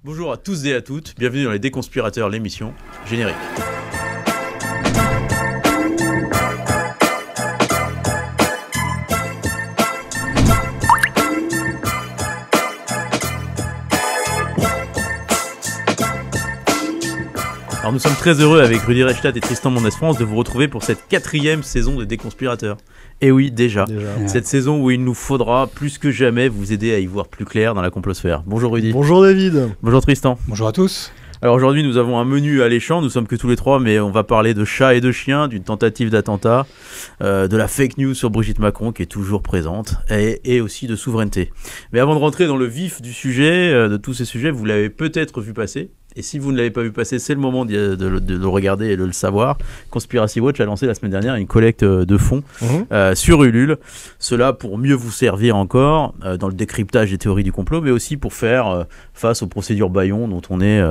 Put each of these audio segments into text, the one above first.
Bonjour à tous et à toutes, bienvenue dans les Déconspirateurs, l'émission générique. Alors nous sommes très heureux avec Rudy Reichstadt et Tristan Mendès-France de vous retrouver pour cette 4e saison de Déconspirateurs. Et oui, déjà. Cette saison où il nous faudra plus que jamais vous aider à y voir plus clair dans la complosphère. Bonjour Rudy. Bonjour David. Bonjour Tristan. Bonjour à tous. Alors aujourd'hui nous avons un menu alléchant, nous sommes que tous les trois, mais on va parler de chats et de chiens, d'une tentative d'attentat, de la fake news sur Brigitte Macron qui est toujours présente, et aussi de souveraineté. Mais avant de rentrer dans le vif du sujet, de tous ces sujets, vous l'avez peut-être vu passer. Et si vous ne l'avez pas vu passer, c'est le moment de le regarder et de le savoir. Conspiracy Watch a lancé la semaine dernière une collecte de fonds sur Ulule. Cela pour mieux vous servir encore dans le décryptage des théories du complot, mais aussi pour faire face aux procédures bâillons dont on est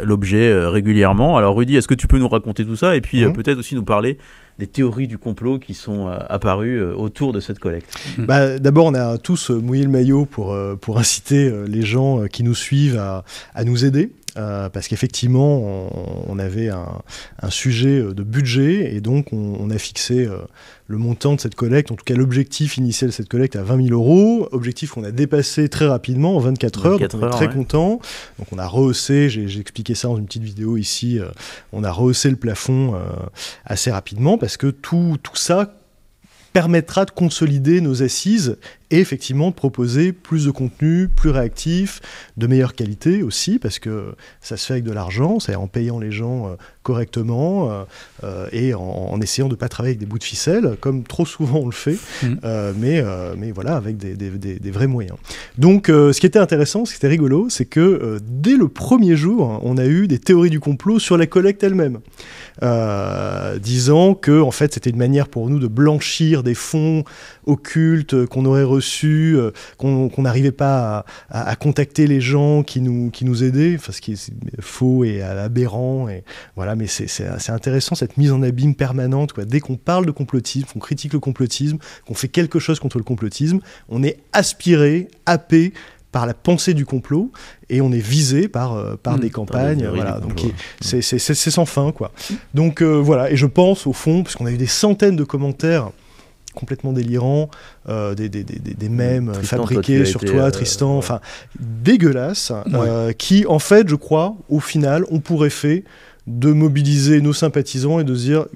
l'objet régulièrement. Alors Rudy, est-ce que tu peux nous raconter tout ça et puis peut-être aussi nous parler des théories du complot qui sont apparues autour de cette collecte? D'abord, on a tous mouillé le maillot pour inciter les gens qui nous suivent à nous aider. Parce qu'effectivement, on avait un sujet de budget et donc on a fixé le montant de cette collecte, en tout cas l'objectif initial de cette collecte à 20 000 €, objectif qu'on a dépassé très rapidement en 24 heures, donc on est très content. Donc on a rehaussé, j'ai expliqué ça dans une petite vidéo ici, on a rehaussé le plafond assez rapidement parce que tout ça permettra de consolider nos assises et effectivement de proposer plus de contenu, plus réactif, de meilleure qualité aussi, parce que ça se fait avec de l'argent, c'est-à-dire en payant les gens correctement et en essayant de ne pas travailler avec des bouts de ficelle, comme trop souvent on le fait, mais voilà, avec des vrais moyens. Donc ce qui était intéressant, ce qui était rigolo, c'est que dès le premier jour, on a eu des théories du complot sur la collecte elle-même, disant que en fait, c'était une manière pour nous de blanchir des fonds occultes qu'on aurait reçus, qu'on n'arrivait pas à contacter les gens qui nous aidaient, enfin, ce qui est faux et aberrant. Et voilà, mais c'est intéressant cette mise en abîme permanente, quoi. Dès qu'on parle de complotisme, qu'on critique le complotisme, qu'on fait quelque chose contre le complotisme, on est aspiré, happé par la pensée du complot et on est visé par des campagnes, voilà. Donc c'est sans fin, quoi. Donc voilà, et je pense au fond, parce qu'on a eu des centaines de commentaires complètement délirants, des mèmes fabriqués sur toi, Tristan, enfin dégueulasses, qui en fait, je crois, au final, ont pour effet de mobiliser nos sympathisants et de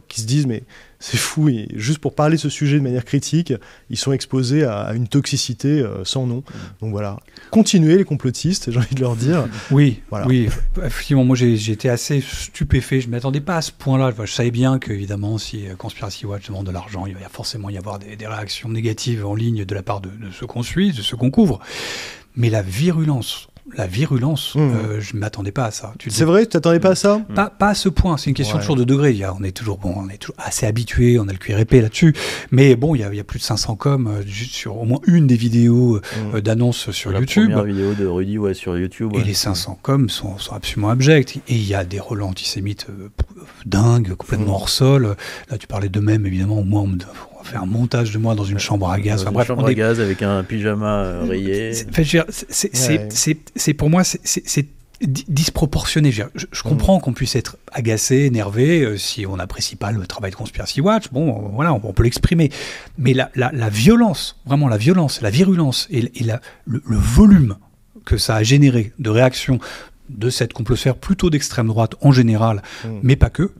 qui se disent mais c'est fou, et juste pour parler de ce sujet de manière critique, ils sont exposés à une toxicité sans nom. Donc voilà, continuez les complotistes, j'ai envie de leur dire. Oui, voilà. Oui, effectivement, moi j'ai été assez stupéfait, je ne m'attendais pas à ce point-là. Je savais bien qu'évidemment, si Conspiracy Watch demande de l'argent, il va forcément y avoir des réactions négatives en ligne de la part de ceux qu'on suit, de ceux qu'on couvre. Mais la virulence, je ne m'attendais pas à ça. C'est vrai, tu t'attendais pas à ça? Pas à ce point, c'est une question toujours de degré. On est toujours assez habitué, on a le cuir épais là-dessus. Mais bon, il y a plus de 500 juste sur au moins une des vidéos d'annonces sur YouTube. La première vidéo de Rudy sur YouTube. Et les 500 sont absolument abjects. Et il y a des relents antisémites dingues, complètement hors sol. Là, tu parlais d'eux-mêmes, évidemment. Au moins, on va faire un montage de moi dans une chambre à gaz. Enfin, bref, chambre à gaz avec un pyjama rayé. C'est pour moi, c'est disproportionné. Je comprends qu'on puisse être agacé, énervé, si on n'apprécie pas le travail de Conspiracy Watch. Bon, voilà, on peut l'exprimer. Mais la violence, vraiment la violence, la virulence et le volume que ça a généré de réactions de cette complosphère plutôt d'extrême droite en général, mais pas que,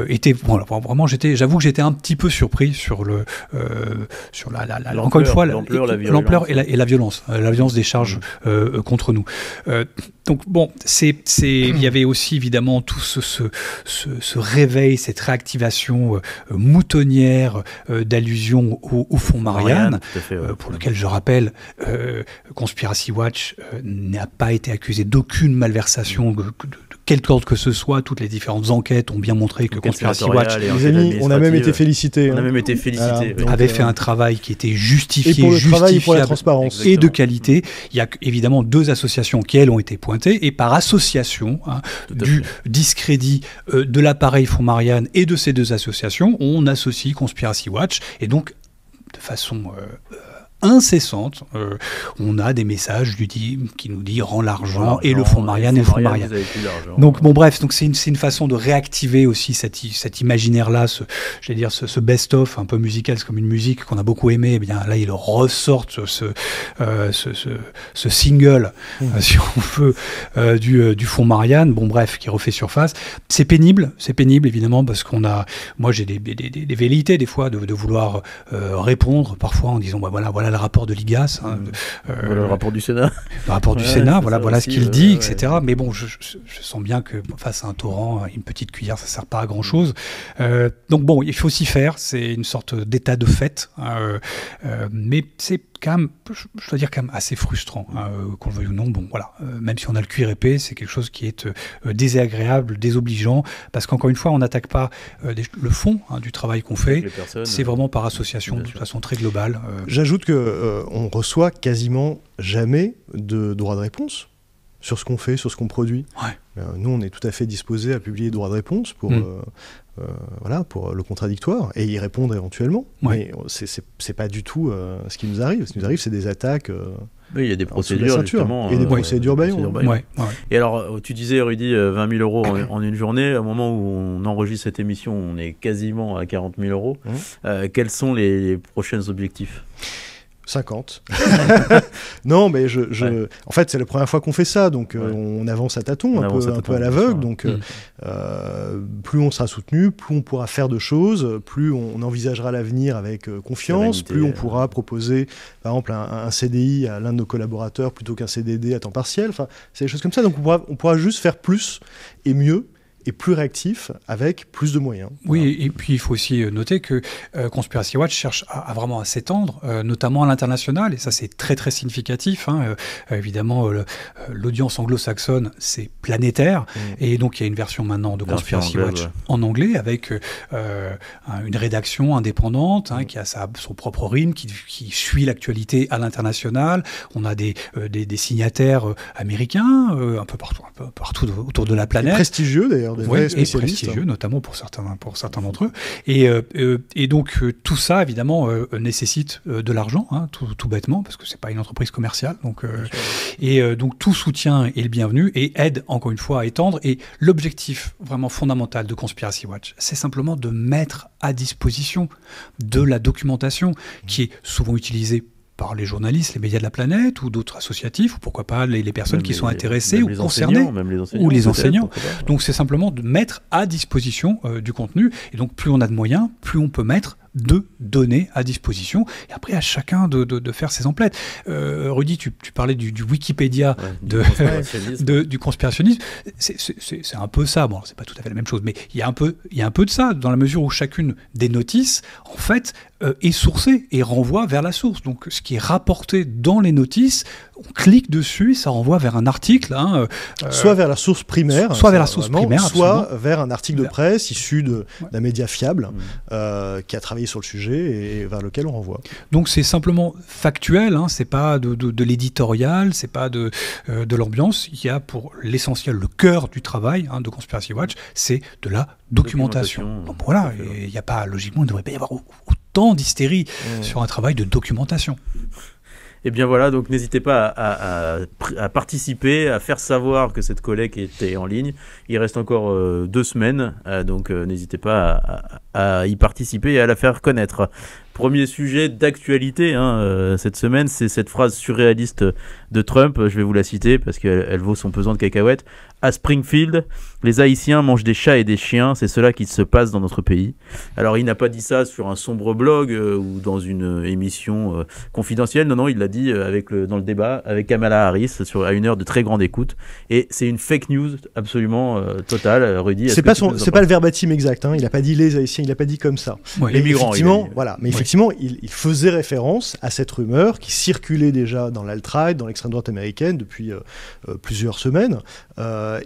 était vraiment, j'avoue que j'étais un petit peu surpris sur encore une fois l'ampleur et la violence des charges contre nous. Donc bon, il y avait aussi évidemment tout ce réveil, cette réactivation moutonnière d'allusion au fonds Marianne, pour lequel je rappelle, Conspiracy Watch n'a pas été accusé d'aucune malversation de quelque ordre que ce soit. Toutes les différentes enquêtes ont bien montré que Conspiracy Watch, les amis, on a même été félicités. Avait fait un travail qui était justifié, et pour le travail et pour la transparence. Et de qualité. Il y a évidemment 2 associations qui, elles, ont été pointées, et par association, du discrédit de l'appareil Fonds Marianne et de ces 2 associations, on associe Conspiracy Watch, et donc de façon incessante. On a des messages qui nous dit rends l'argent et le fonds Marianne et le fonds Marianne. Donc bon bref, donc c'est une façon de réactiver aussi cet imaginaire-là, ce best-of un peu musical, c'est comme une musique qu'on a beaucoup aimé. Eh bien là ils ressortent ce single, si on veut, du fonds Marianne. Bon bref, qui refait surface. C'est pénible évidemment parce moi j'ai des velléités des fois de vouloir répondre parfois en disant voilà le rapport de l'IGAS, voilà le rapport du Sénat. Le rapport du Sénat, voilà ce qu'il dit, etc. Mais bon, je sens bien que face à un torrent, une petite cuillère, ça sert pas à grand chose. Donc bon, il faut s'y faire. C'est une sorte d'état de fait, mais c'est quand même, je dois dire quand même assez frustrant, qu'on le veuille ou non. Bon, voilà, même si on a le cuir épais, c'est quelque chose qui est désagréable, désobligeant, parce qu'encore une fois, on n'attaque pas le fond du travail qu'on fait. C'est vraiment par association, de toute façon très globale. J'ajoute que on reçoit quasiment jamais de droit de réponse sur ce qu'on fait, sur ce qu'on produit. Ouais. Nous, on est tout à fait disposés à publier droit de réponse pour le contradictoire et y répondre éventuellement. Ouais. Mais c'est pas du tout ce qui nous arrive. Ce qui nous arrive, c'est des attaques. Oui, il y a des procédures, justement. Et des procédures Bayon. Ouais. Et alors, tu disais, Rudy, 20 000 euros en une journée. Au moment où on enregistre cette émission, on est quasiment à 40 000 euros. Quels sont les prochains objectifs ? 50. Non, mais en fait, c'est la première fois qu'on fait ça, donc on avance à tâtons, un peu à l'aveugle. Donc, plus on sera soutenu, plus on pourra faire de choses, plus on envisagera l'avenir avec confiance, plus on pourra proposer, par exemple, un CDI à l'un de nos collaborateurs plutôt qu'un CDD à temps partiel. Enfin, c'est des choses comme ça. Donc, on pourra juste faire plus et mieux. Et plus réactif avec plus de moyens. Oui, voilà. Et puis il faut aussi noter que Conspiracy Watch cherche à vraiment à s'étendre, notamment à l'international, et ça c'est très très significatif. Évidemment, l'audience anglo-saxonne c'est planétaire, et donc il y a une version maintenant de Conspiracy Watch en anglais avec une rédaction indépendante qui a son propre rythme, qui suit l'actualité à l'international. On a des signataires américains un peu partout autour de la planète. Et prestigieux d'ailleurs. Oui, et prestigieux, notamment pour certains d'entre eux. Et donc, tout ça, évidemment, nécessite de l'argent, tout bêtement, parce que c'est pas une entreprise commerciale. Donc, donc, tout soutien est le bienvenu et aide, encore une fois, à étendre. Et l'objectif vraiment fondamental de Conspiracy Watch, c'est simplement de mettre à disposition de la documentation qui est souvent utilisée par les journalistes, les médias de la planète ou d'autres associatifs, ou pourquoi pas les personnes qui sont intéressées ou concernées, ou les enseignants. Donc c'est simplement de mettre à disposition du contenu, et donc plus on a de moyens, plus on peut mettre de données à disposition, et après à chacun de faire ses emplettes. Rudy, tu parlais du Wikipédia du conspirationnisme. C'est un peu ça, bon c'est pas tout à fait la même chose, mais il y a un peu de ça, dans la mesure où chacune des notices, en fait, est sourcée et renvoie vers la source. Donc ce qui est rapporté dans les notices, on clique dessus, ça renvoie vers un article. Soit vers la source primaire, soit vers un article de presse issu d'un média fiable qui a travaillé sur le sujet et vers lequel on renvoie. Donc c'est simplement factuel, c'est pas de l'éditorial, c'est pas de l'ambiance. Il y a pour l'essentiel, le cœur du travail de Conspiracy Watch, c'est de la documentation. Donc voilà, il n'y a pas, logiquement, il ne devrait pas y avoir autant d'hystérie sur un travail de documentation. Et bien voilà, donc n'hésitez pas à participer, à faire savoir que cette collecte était en ligne. Il reste encore 2 semaines, donc n'hésitez pas à y participer et à la faire connaître. Premier sujet d'actualité cette semaine, c'est cette phrase surréaliste de Trump. Je vais vous la citer parce qu'elle vaut son pesant de cacahuètes. À Springfield, les Haïtiens mangent des chats et des chiens, c'est cela qui se passe dans notre pays. Alors il n'a pas dit ça sur un sombre blog ou dans une émission confidentielle, non, il l'a dit dans le débat avec Kamala Harris à une heure de très grande écoute. Et c'est une fake news absolument totale, Rudy. C'est pas le verbatim exact, il n'a pas dit les Haïtiens, il n'a pas dit comme ça. Ouais, les migrants, mais effectivement, il faisait référence à cette rumeur qui circulait déjà dans l'alt-right, dans l'extrême droite américaine depuis plusieurs semaines.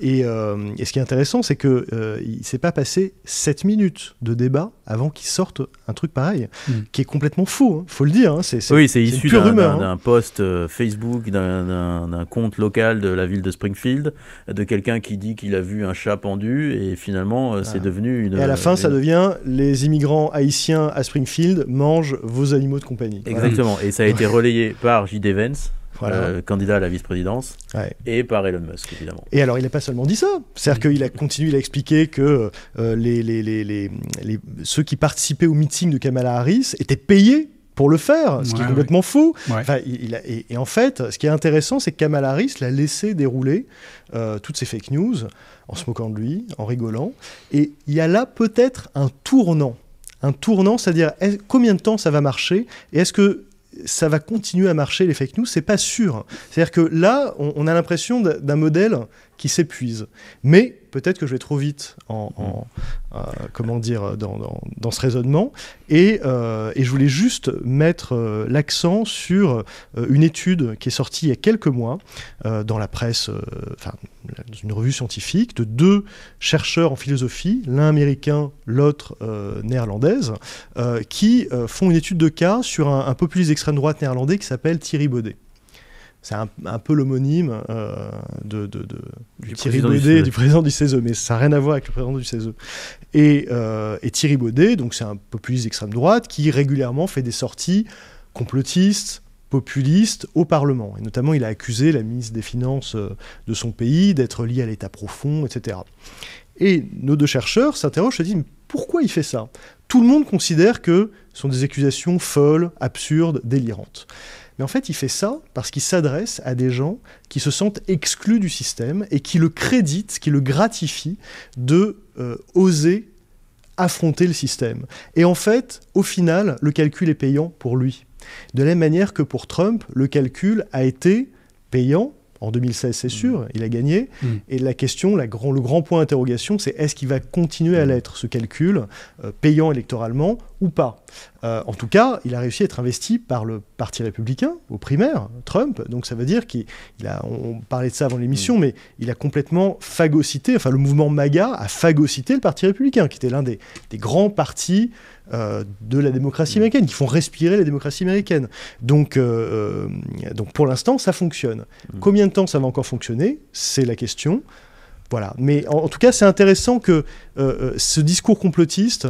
Et ce qui est intéressant, c'est qu'il ne s'est pas passé 7 minutes de débat avant qu'il sorte un truc pareil, qui est complètement faux, faut le dire. C'est issu d'un post Facebook, d'un compte local de la ville de Springfield, de quelqu'un qui dit qu'il a vu un chat pendu, et finalement, c'est devenu une... Et à la fin, ça devient les immigrants haïtiens à Springfield mangent vos animaux de compagnie. Exactement, et ça a été relayé par J.D. Vance, candidat à la vice-présidence, et par Elon Musk, évidemment. Et alors, il n'a pas seulement dit ça, c'est-à-dire qu'il a continué, il a expliqué que ceux qui participaient au meeting de Kamala Harris étaient payés pour le faire, ce qui est complètement faux. Enfin, et en fait, ce qui est intéressant, c'est que Kamala Harris l'a laissé dérouler toutes ces fake news, en se moquant de lui, en rigolant. Et il y a là peut-être un tournant, c'est-à-dire combien de temps ça va marcher, et est-ce que ça va continuer à marcher, les fake news? C'est pas sûr. C'est-à-dire que là, on a l'impression d'un modèle qui s'épuise. Mais peut-être que je vais trop vite dans ce raisonnement. Et je voulais juste mettre l'accent sur une étude qui est sortie il y a quelques mois dans la presse, dans une revue scientifique, de 2 chercheurs en philosophie, l'un américain, l'autre néerlandaise, qui font une étude de cas sur un populiste d'extrême droite néerlandais qui s'appelle Thierry Baudet. C'est un peu l'homonyme de Thierry Baudet, du président du CESE, mais ça n'a rien à voir avec le président du CESE. Et Thierry Baudet, donc c'est un populiste d'extrême droite qui régulièrement fait des sorties complotistes, populistes au Parlement. Et notamment, il a accusé la ministre des Finances de son pays d'être liée à l'État profond, etc. Et nos 2 chercheurs s'interrogent, se disent, mais pourquoi il fait ça? Tout le monde considère que ce sont des accusations folles, absurdes, délirantes. Mais en fait, il fait ça parce qu'il s'adresse à des gens qui se sentent exclus du système et qui le créditent, qui le gratifient de oser affronter le système. Et en fait, au final, le calcul est payant pour lui. De la même manière que pour Trump, le calcul a été payant. En 2016, c'est sûr, il a gagné. Et la question, le grand point d'interrogation, c'est est-ce qu'il va continuer à l'être, ce calcul, payant électoralement ou pas? En tout cas, il a réussi à être investi par le Parti républicain, aux primaires, Trump. Donc ça veut dire on parlait de ça avant l'émission, mais il a complètement phagocyté, le mouvement MAGA a phagocyté le Parti républicain, qui était l'un des grands partis de la démocratie américaine, qui font respirer la démocratie américaine. Donc pour l'instant, ça fonctionne. Combien de temps ça va encore fonctionner? C'est la question. Voilà. Mais en tout cas, c'est intéressant que ce discours complotiste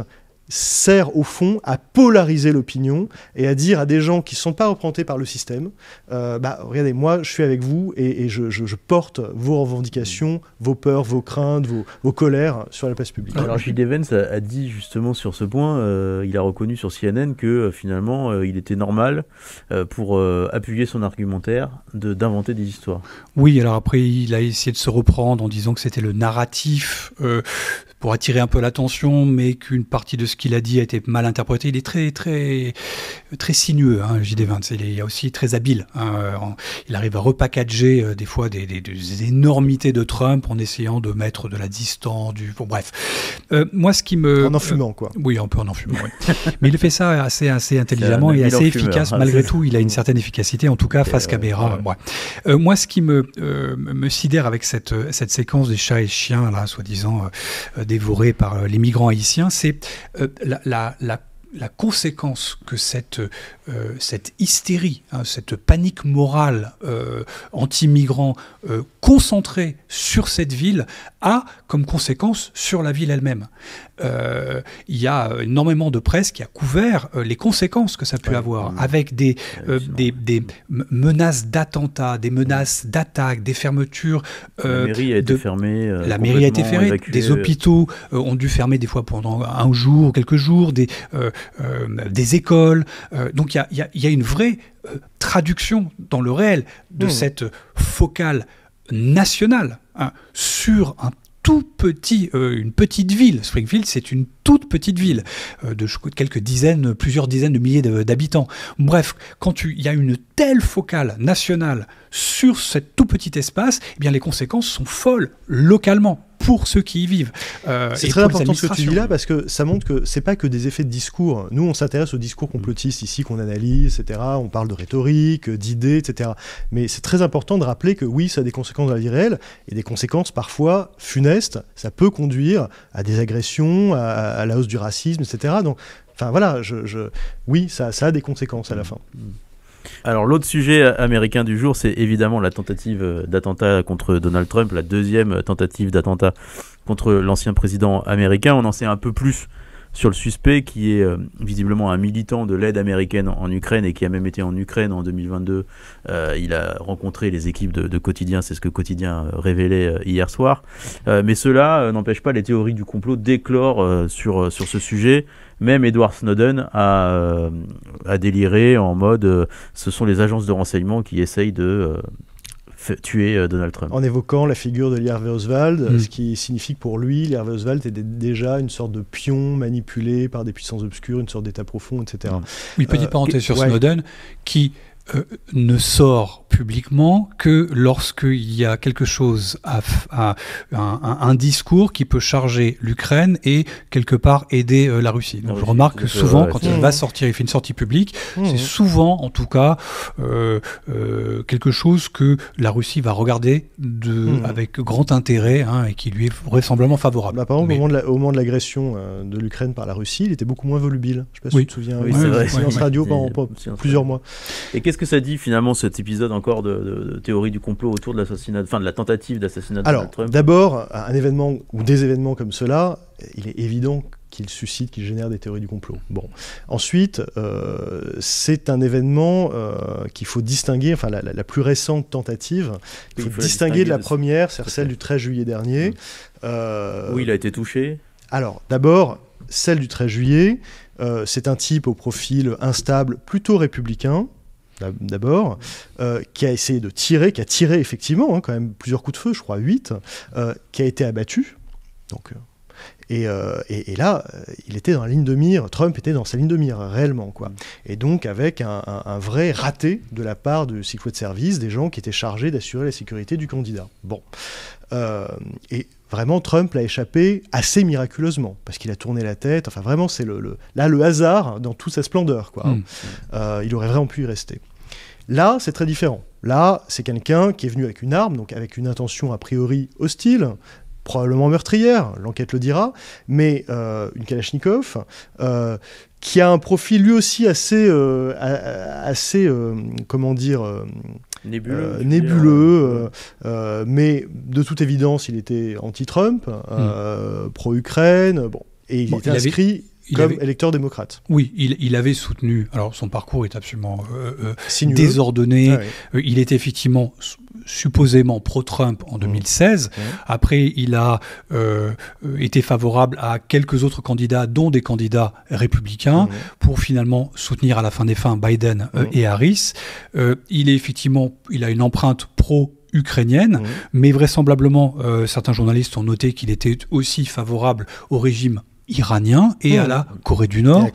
sert au fond à polariser l'opinion et à dire à des gens qui ne sont pas représentés par le système, regardez, moi je suis avec vous et je porte vos revendications, vos peurs, vos craintes, vos colères sur la place publique. Alors J.D. Vance a dit justement sur ce point, il a reconnu sur CNN que finalement il était normal pour appuyer son argumentaire d'inventer des histoires. Oui, alors après il a essayé de se reprendre en disant que c'était le narratif pour attirer un peu l'attention, mais qu'une partie de ce qu'il a dit a été mal interprété. Il est très, très, très sinueux, J.D. Vance. Il est aussi très habile. Il arrive à repackager des fois des énormités de Trump en essayant de mettre de la distance. Bref. Moi, ce qui me... En enfumant, quoi. Oui, un peu en enfumant, oui. Mais il fait ça assez intelligemment et assez efficace. Malgré tout, il a une certaine efficacité, en tout cas, face caméra. Ouais. Moi, ce qui me sidère avec cette séquence des chats et chiens, là, soi-disant dévorés par les migrants haïtiens, c'est la conséquence que cette hystérie, cette panique morale anti-migrants concentrée sur cette ville a comme conséquence sur la ville elle-même. Il y a énormément de presse qui a couvert les conséquences que ça a pu avoir, avec des menaces d'attentats, des menaces d'attaques, des fermetures. La mairie a été fermée. La mairie a été fermée, évacuée. Des hôpitaux ont dû fermer des fois pendant un jour, quelques jours, des écoles. Donc il y a une vraie traduction dans le réel de cette focale nationale sur une petite ville. Springfield, c'est une toute petite ville de plusieurs dizaines de milliers d'habitants. Bref, quand il y a une telle focale nationale sur ce tout petit espace, eh bien les conséquences sont folles localement pour ceux qui y vivent. C'est très important ce que tu dis là, parce que ça montre que c'est pas que des effets de discours. Nous, on s'intéresse aux discours complotistes ici, qu'on analyse, etc. On parle de rhétorique, d'idées, etc. Mais c'est très important de rappeler que oui, ça a des conséquences dans la vie réelle, et des conséquences parfois funestes. Ça peut conduire à des agressions, à la hausse du racisme, etc. Donc, enfin voilà, oui, ça a des conséquences à la fin. Alors l'autre sujet américain du jour, c'est évidemment la tentative d'attentat contre Donald Trump, la deuxième tentative d'attentat contre l'ancien président américain. On en sait un peu plus sur le suspect qui est visiblement un militant de l'aide américaine en Ukraine et qui a même été en Ukraine en 2022. Il a rencontré les équipes de Quotidien, c'est ce que Quotidien révélait hier soir. Mais cela n'empêche pas les théories du complot d'éclore sur ce sujet. Même Edward Snowden a déliré en mode ce sont les agences de renseignement qui essayent de tuer Donald Trump. En évoquant la figure de Lee Harvey Oswald, ce qui signifie que pour lui, Lee Harvey Oswald était déjà une sorte de pion manipulé par des puissances obscures, une sorte d'état profond, etc. Oui, petite parenthèse sur Snowden, qui ne sort publiquement que lorsqu'il y a quelque chose un discours qui peut charger l'Ukraine et quelque part aider la Russie. Donc je remarque que souvent, quand il va sortir, il fait une sortie publique, c'est souvent, en tout cas, quelque chose que la Russie va regarder avec grand intérêt et qui lui est vraisemblablement favorable. Par exemple, au moment de l'agression de l'Ukraine par la Russie, il était beaucoup moins volubile. Je ne sais pas si tu te souviens. Oui, c'est vrai. Silence radio pendant plusieurs mois. Et qu'est-ce que ça dit finalement cet épisode encore de théorie du complot autour de l'assassinat, enfin de la tentative d'assassinat de Donald Trump? D'abord, un événement ou des événements comme cela, il est évident qu'il suscite, qu'il génère des théories du complot. Bon. Ensuite, c'est un événement qu'il faut distinguer, enfin la plus récente tentative, il faut distinguer de la première, c'est celle du 13 juillet dernier. Où il a été touché. Alors, d'abord, celle du 13 juillet, c'est un type au profil instable, plutôt républicain, d'abord, qui a essayé de tirer, qui a tiré effectivement, quand même plusieurs coups de feu, je crois 8, qui a été abattu. Donc, et là, il était dans la ligne de mire, Trump était dans sa ligne de mire, réellement, quoi. Et donc, avec un vrai raté de la part du Secret Service, des gens qui étaient chargés d'assurer la sécurité du candidat. Bon. Et vraiment, Trump l'a échappé assez miraculeusement, parce qu'il a tourné la tête. Enfin, vraiment, c'est le hasard dans toute sa splendeur, quoi. Il aurait vraiment pu y rester. Là, c'est très différent. Là, c'est quelqu'un qui est venu avec une arme, donc avec une intention a priori hostile, probablement meurtrière, l'enquête le dira, mais une Kalachnikov, qui a un profil lui aussi assez comment dire... nébuleux, mais de toute évidence, il était anti-Trump, pro-Ukraine, et il était inscrit comme électeur démocrate. Oui, il avait soutenu, alors son parcours est absolument désordonné, il était effectivement supposément pro-Trump en 2016, après il a été favorable à quelques autres candidats, dont des candidats républicains, pour finalement soutenir à la fin des fins Biden et Harris. Il a une empreinte pro-ukrainienne, mais vraisemblablement certains journalistes ont noté qu'il était aussi favorable au régime iranien et à la Corée du Nord.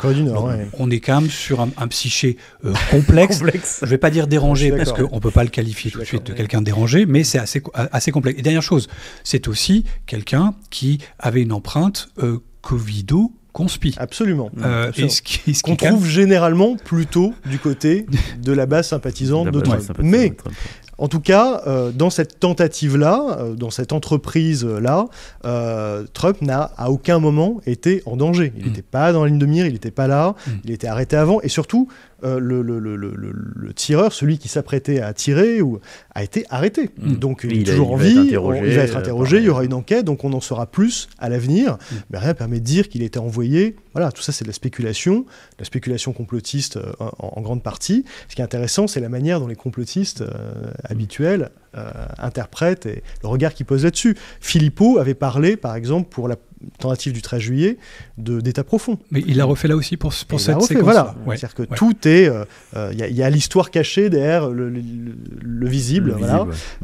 On est quand même sur un psyché complexe. Je ne vais pas dire dérangé, parce qu'on ne peut pas le qualifier tout de suite de quelqu'un de dérangé, mais c'est assez complexe. Et dernière chose, c'est aussi quelqu'un qui avait une empreinte covido-conspi. Absolument. Qu'on trouve généralement plutôt du côté de la base sympathisante de Trump. Mais en tout cas, dans cette tentative-là, dans cette entreprise-là, Trump n'a à aucun moment été en danger. Il n'était pas dans la ligne de mire, il n'était pas là, il était arrêté avant, et surtout, le tireur, celui qui s'apprêtait à tirer, a été arrêté. Donc il est toujours en vie, il va être interrogé, il y aura une enquête, donc on en saura plus à l'avenir, mais rien ne permet de dire qu'il était envoyé. Voilà, tout ça c'est de la spéculation complotiste en grande partie. Ce qui est intéressant, c'est la manière dont les complotistes habituels interprètent et le regard qu'ils posent là-dessus. Philippot avait parlé, par exemple, pour la tentative du 13 juillet, d'état profond. Mais il l'a refait là aussi pour cette séquence. Voilà. C'est-à-dire que tout est... Il y a l'histoire cachée derrière le visible.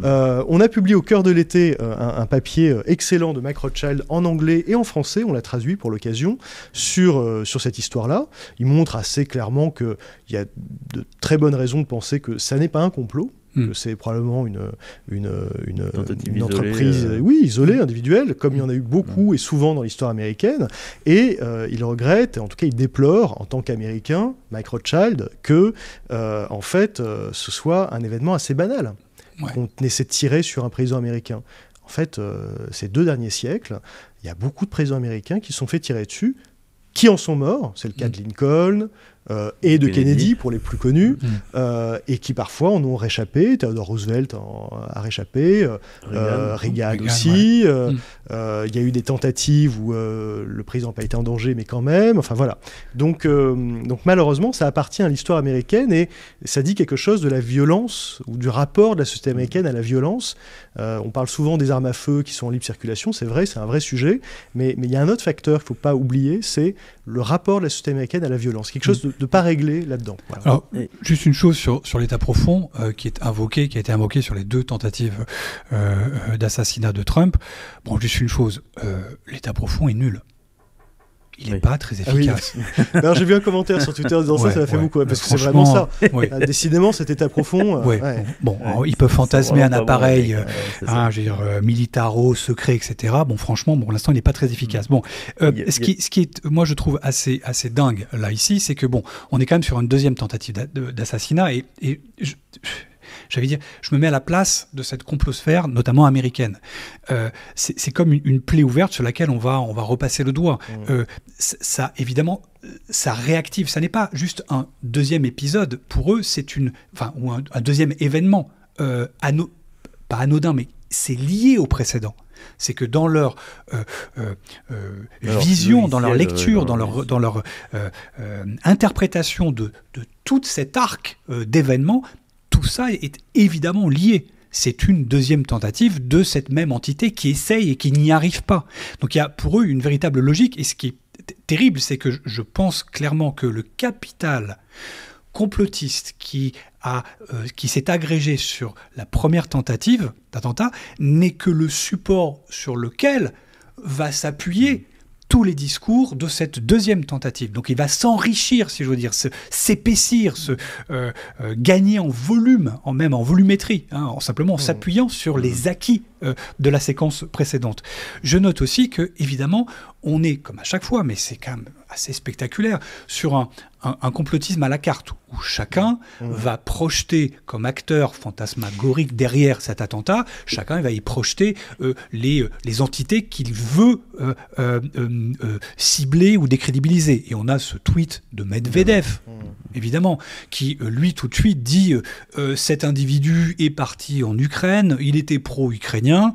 On a publié au cœur de l'été un papier excellent de Mike Rothschild en anglais et en français, on l'a traduit pour l'occasion, sur cette histoire-là. Il montre assez clairement qu'il y a de très bonnes raisons de penser que ça n'est pas un complot, que c'est probablement une entreprise isolée, individuelle, comme il y en a eu beaucoup et souvent dans l'histoire américaine. Et il regrette, en tout cas il déplore, en tant qu'Américain, Mike Rothschild, que en fait ce soit un événement assez banal, qu'on essaie de tirer sur un président américain. En fait, ces 2 derniers siècles, il y a beaucoup de présidents américains qui se sont fait tirer dessus, qui en sont morts. C'est le cas de Lincoln, et de Kennedy pour les plus connus, et qui parfois en ont réchappé. Theodore Roosevelt a réchappé, Reagan aussi. Il y a eu des tentatives où le président n'a pas été en danger, mais quand même. Enfin voilà. Donc malheureusement, ça appartient à l'histoire américaine et ça dit quelque chose de la violence ou du rapport de la société américaine à la violence. On parle souvent des armes à feu qui sont en libre circulation, c'est vrai, c'est un vrai sujet, mais il y a un autre facteur qu'il ne faut pas oublier, c'est le rapport de la société américaine à la violence. Quelque chose de pas réglé là-dedans. Voilà. Alors, juste une chose sur l'état profond qui a été invoqué sur les 2 tentatives d'assassinat de Trump. Bon, juste une chose, l'état profond est nul. Il n'est pas très efficace. Ah oui. Alors, j'ai vu un commentaire sur Twitter disant ça m'a fait beaucoup, parce que c'est vraiment ça. Décidément, cet état profond. Ils peuvent fantasmer un appareil militaro, secret, etc. Bon, franchement, pour l'instant, il n'est pas très efficace. Bon, ce qui est, moi, je trouve assez dingue là ici, c'est que on est quand même sur une 2e tentative d'assassinat et j'allais dire, je me mets à la place de cette complosphère, notamment américaine. C'est comme une plaie ouverte sur laquelle on va repasser le doigt. Ça, évidemment, ça réactive. Ça n'est pas juste un 2e épisode. Pour eux, c'est ou un 2e événement. Pas anodin, mais c'est lié au précédent. C'est que dans leur vision, dans leur lecture, dans leur interprétation de tout cet arc d'événements, tout ça est évidemment lié. C'est une 2e tentative de cette même entité qui essaye et qui n'y arrive pas. Donc il y a pour eux une véritable logique. Et ce qui est terrible, c'est que je pense clairement que le capital complotiste qui s'est agrégé sur la première tentative d'attentat n'est que le support sur lequel va s'appuyer tous les discours de cette 2e tentative. Donc il va s'enrichir, si je veux dire, s'épaissir, gagner en volume, même en volumétrie, simplement en s'appuyant sur les acquis de la séquence précédente. Je note aussi que, évidemment, on est, comme à chaque fois, mais c'est quand même assez spectaculaire, sur un complotisme à la carte, où chacun va projeter comme acteur fantasmagorique derrière cet attentat, chacun va y projeter les entités qu'il veut cibler ou décrédibiliser. Et on a ce tweet de Medvedev, évidemment, qui, lui, tout de suite dit cet individu est parti en Ukraine, il était pro-ukrainien,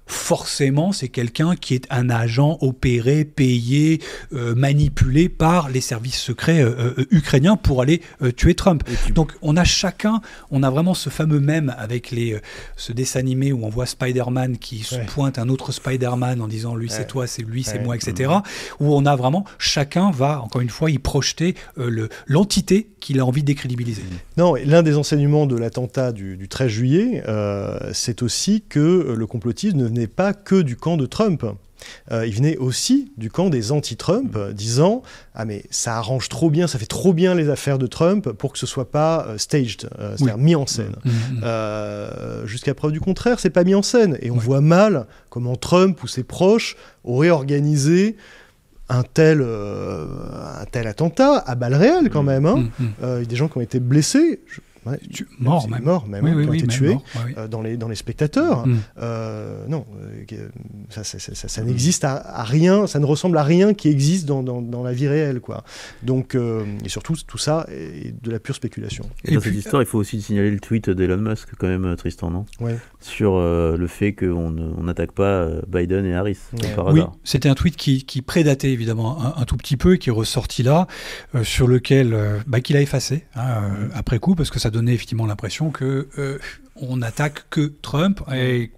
forcément, c'est quelqu'un qui est un agent opéré, payé, manipulé par les services secrets ukrainiens pour aller tuer Trump. Donc, on a vraiment ce fameux mème avec ce dessin animé où on voit Spider-Man qui pointe un autre Spider-Man en disant lui c'est toi, c'est lui, c'est moi, etc. Où on a vraiment, chacun va, encore une fois, y projeter l'entité qu'il a envie de décrédibiliser. Non, l'un des enseignements de l'attentat du 13 juillet, c'est aussi que le complotisme ne venait pas que du camp de Trump. Il venait aussi du camp des anti-Trump, disant « Ah mais ça arrange trop bien, ça fait trop bien les affaires de Trump pour que ce soit pas staged, c'est-à-dire mis en scène. Jusqu'à preuve du contraire, c'est pas mis en scène. Et on voit mal comment Trump ou ses proches auraient organisé un tel attentat à balles réelles quand même. Il y a des gens qui ont été blessés. Morts même, qui ont été tués dans les spectateurs. Non, ça n'existe à rien, ça ne ressemble à rien qui existe dans la vie réelle, quoi. Donc, et surtout, tout ça est de la pure spéculation. Et dans cette histoire, il faut aussi signaler le tweet d'Elon Musk, quand même, Tristan, non ? Sur le fait qu'on n'attaque pas Biden et Harris, par hasard. Oui, c'était un tweet qui prédatait évidemment un tout petit peu et qui est ressorti là, sur lequel qu'il a effacé après coup, parce que ça donnait effectivement l'impression qu'on n'attaque que Trump et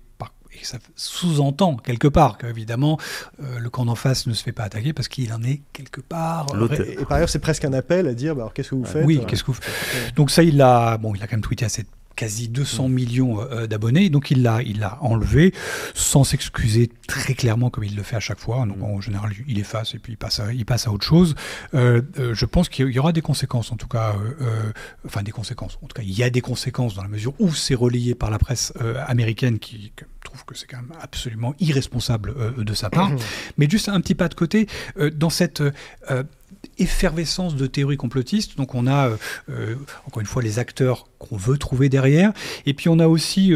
ça sous-entend quelque part qu'évidemment le camp d'en face ne se fait pas attaquer parce qu'il en est quelque part. Et par ailleurs, c'est presque un appel à dire alors qu'est-ce que vous faites ? Oui, qu'est-ce que vous faites ? Donc ça, il a quand même tweeté à cette quasi 200 millions d'abonnés, donc il l'a enlevé sans s'excuser très clairement comme il le fait à chaque fois. Donc en général il efface et puis il passe à autre chose. Je pense qu'il y aura des conséquences, en tout cas, il y a des conséquences dans la mesure où c'est relayé par la presse américaine qui trouve que c'est quand même absolument irresponsable de sa part. Mais juste un petit pas de côté, dans cette effervescence de théories complotistes, donc on a encore une fois les acteurs qu'on veut trouver derrière, et puis on a aussi,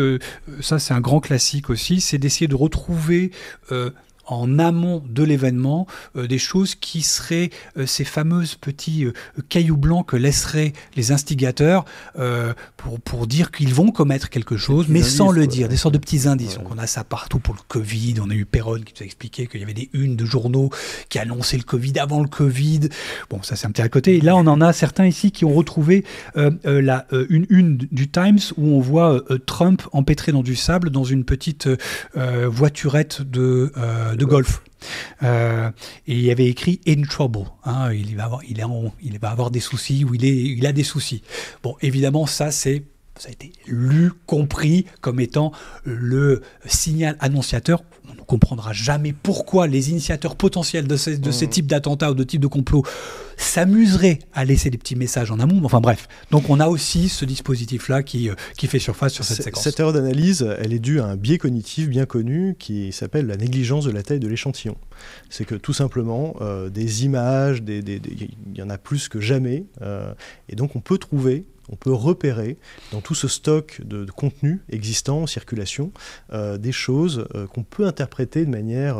ça c'est un grand classique aussi, c'est d'essayer de retrouver en amont de l'événement des choses qui seraient ces fameuses petits cailloux blancs que laisseraient les instigateurs pour dire qu'ils vont commettre quelque chose, mais sans le dire, des sortes de petits indices. Donc on a ça partout pour le Covid, on a eu Perron qui nous a expliqué qu'il y avait des unes de journaux qui annonçaient le Covid avant le Covid. Bon, ça c'est un petit à côté. Et là, on en a certains ici qui ont retrouvé une une du Times où on voit Trump empêtré dans du sable dans une petite voiturette de golf. Et il y avait écrit « in trouble ». Il va avoir des soucis ou il a des soucis. Bon, évidemment, ça a été lu, compris comme étant le signal annonciateur. On ne comprendra jamais pourquoi les initiateurs potentiels de ces types d'attentats ou de types de complots s'amuseraient à laisser des petits messages en amont. Enfin bref, donc on a aussi ce dispositif-là qui fait surface sur cette séquence. Cette erreur d'analyse, elle est due à un biais cognitif bien connu qui s'appelle la négligence de la taille de l'échantillon. C'est que tout simplement, des images, il y en a plus que jamais, et donc on peut repérer dans tout ce stock de contenu existant en circulation des choses qu'on peut interpréter de manière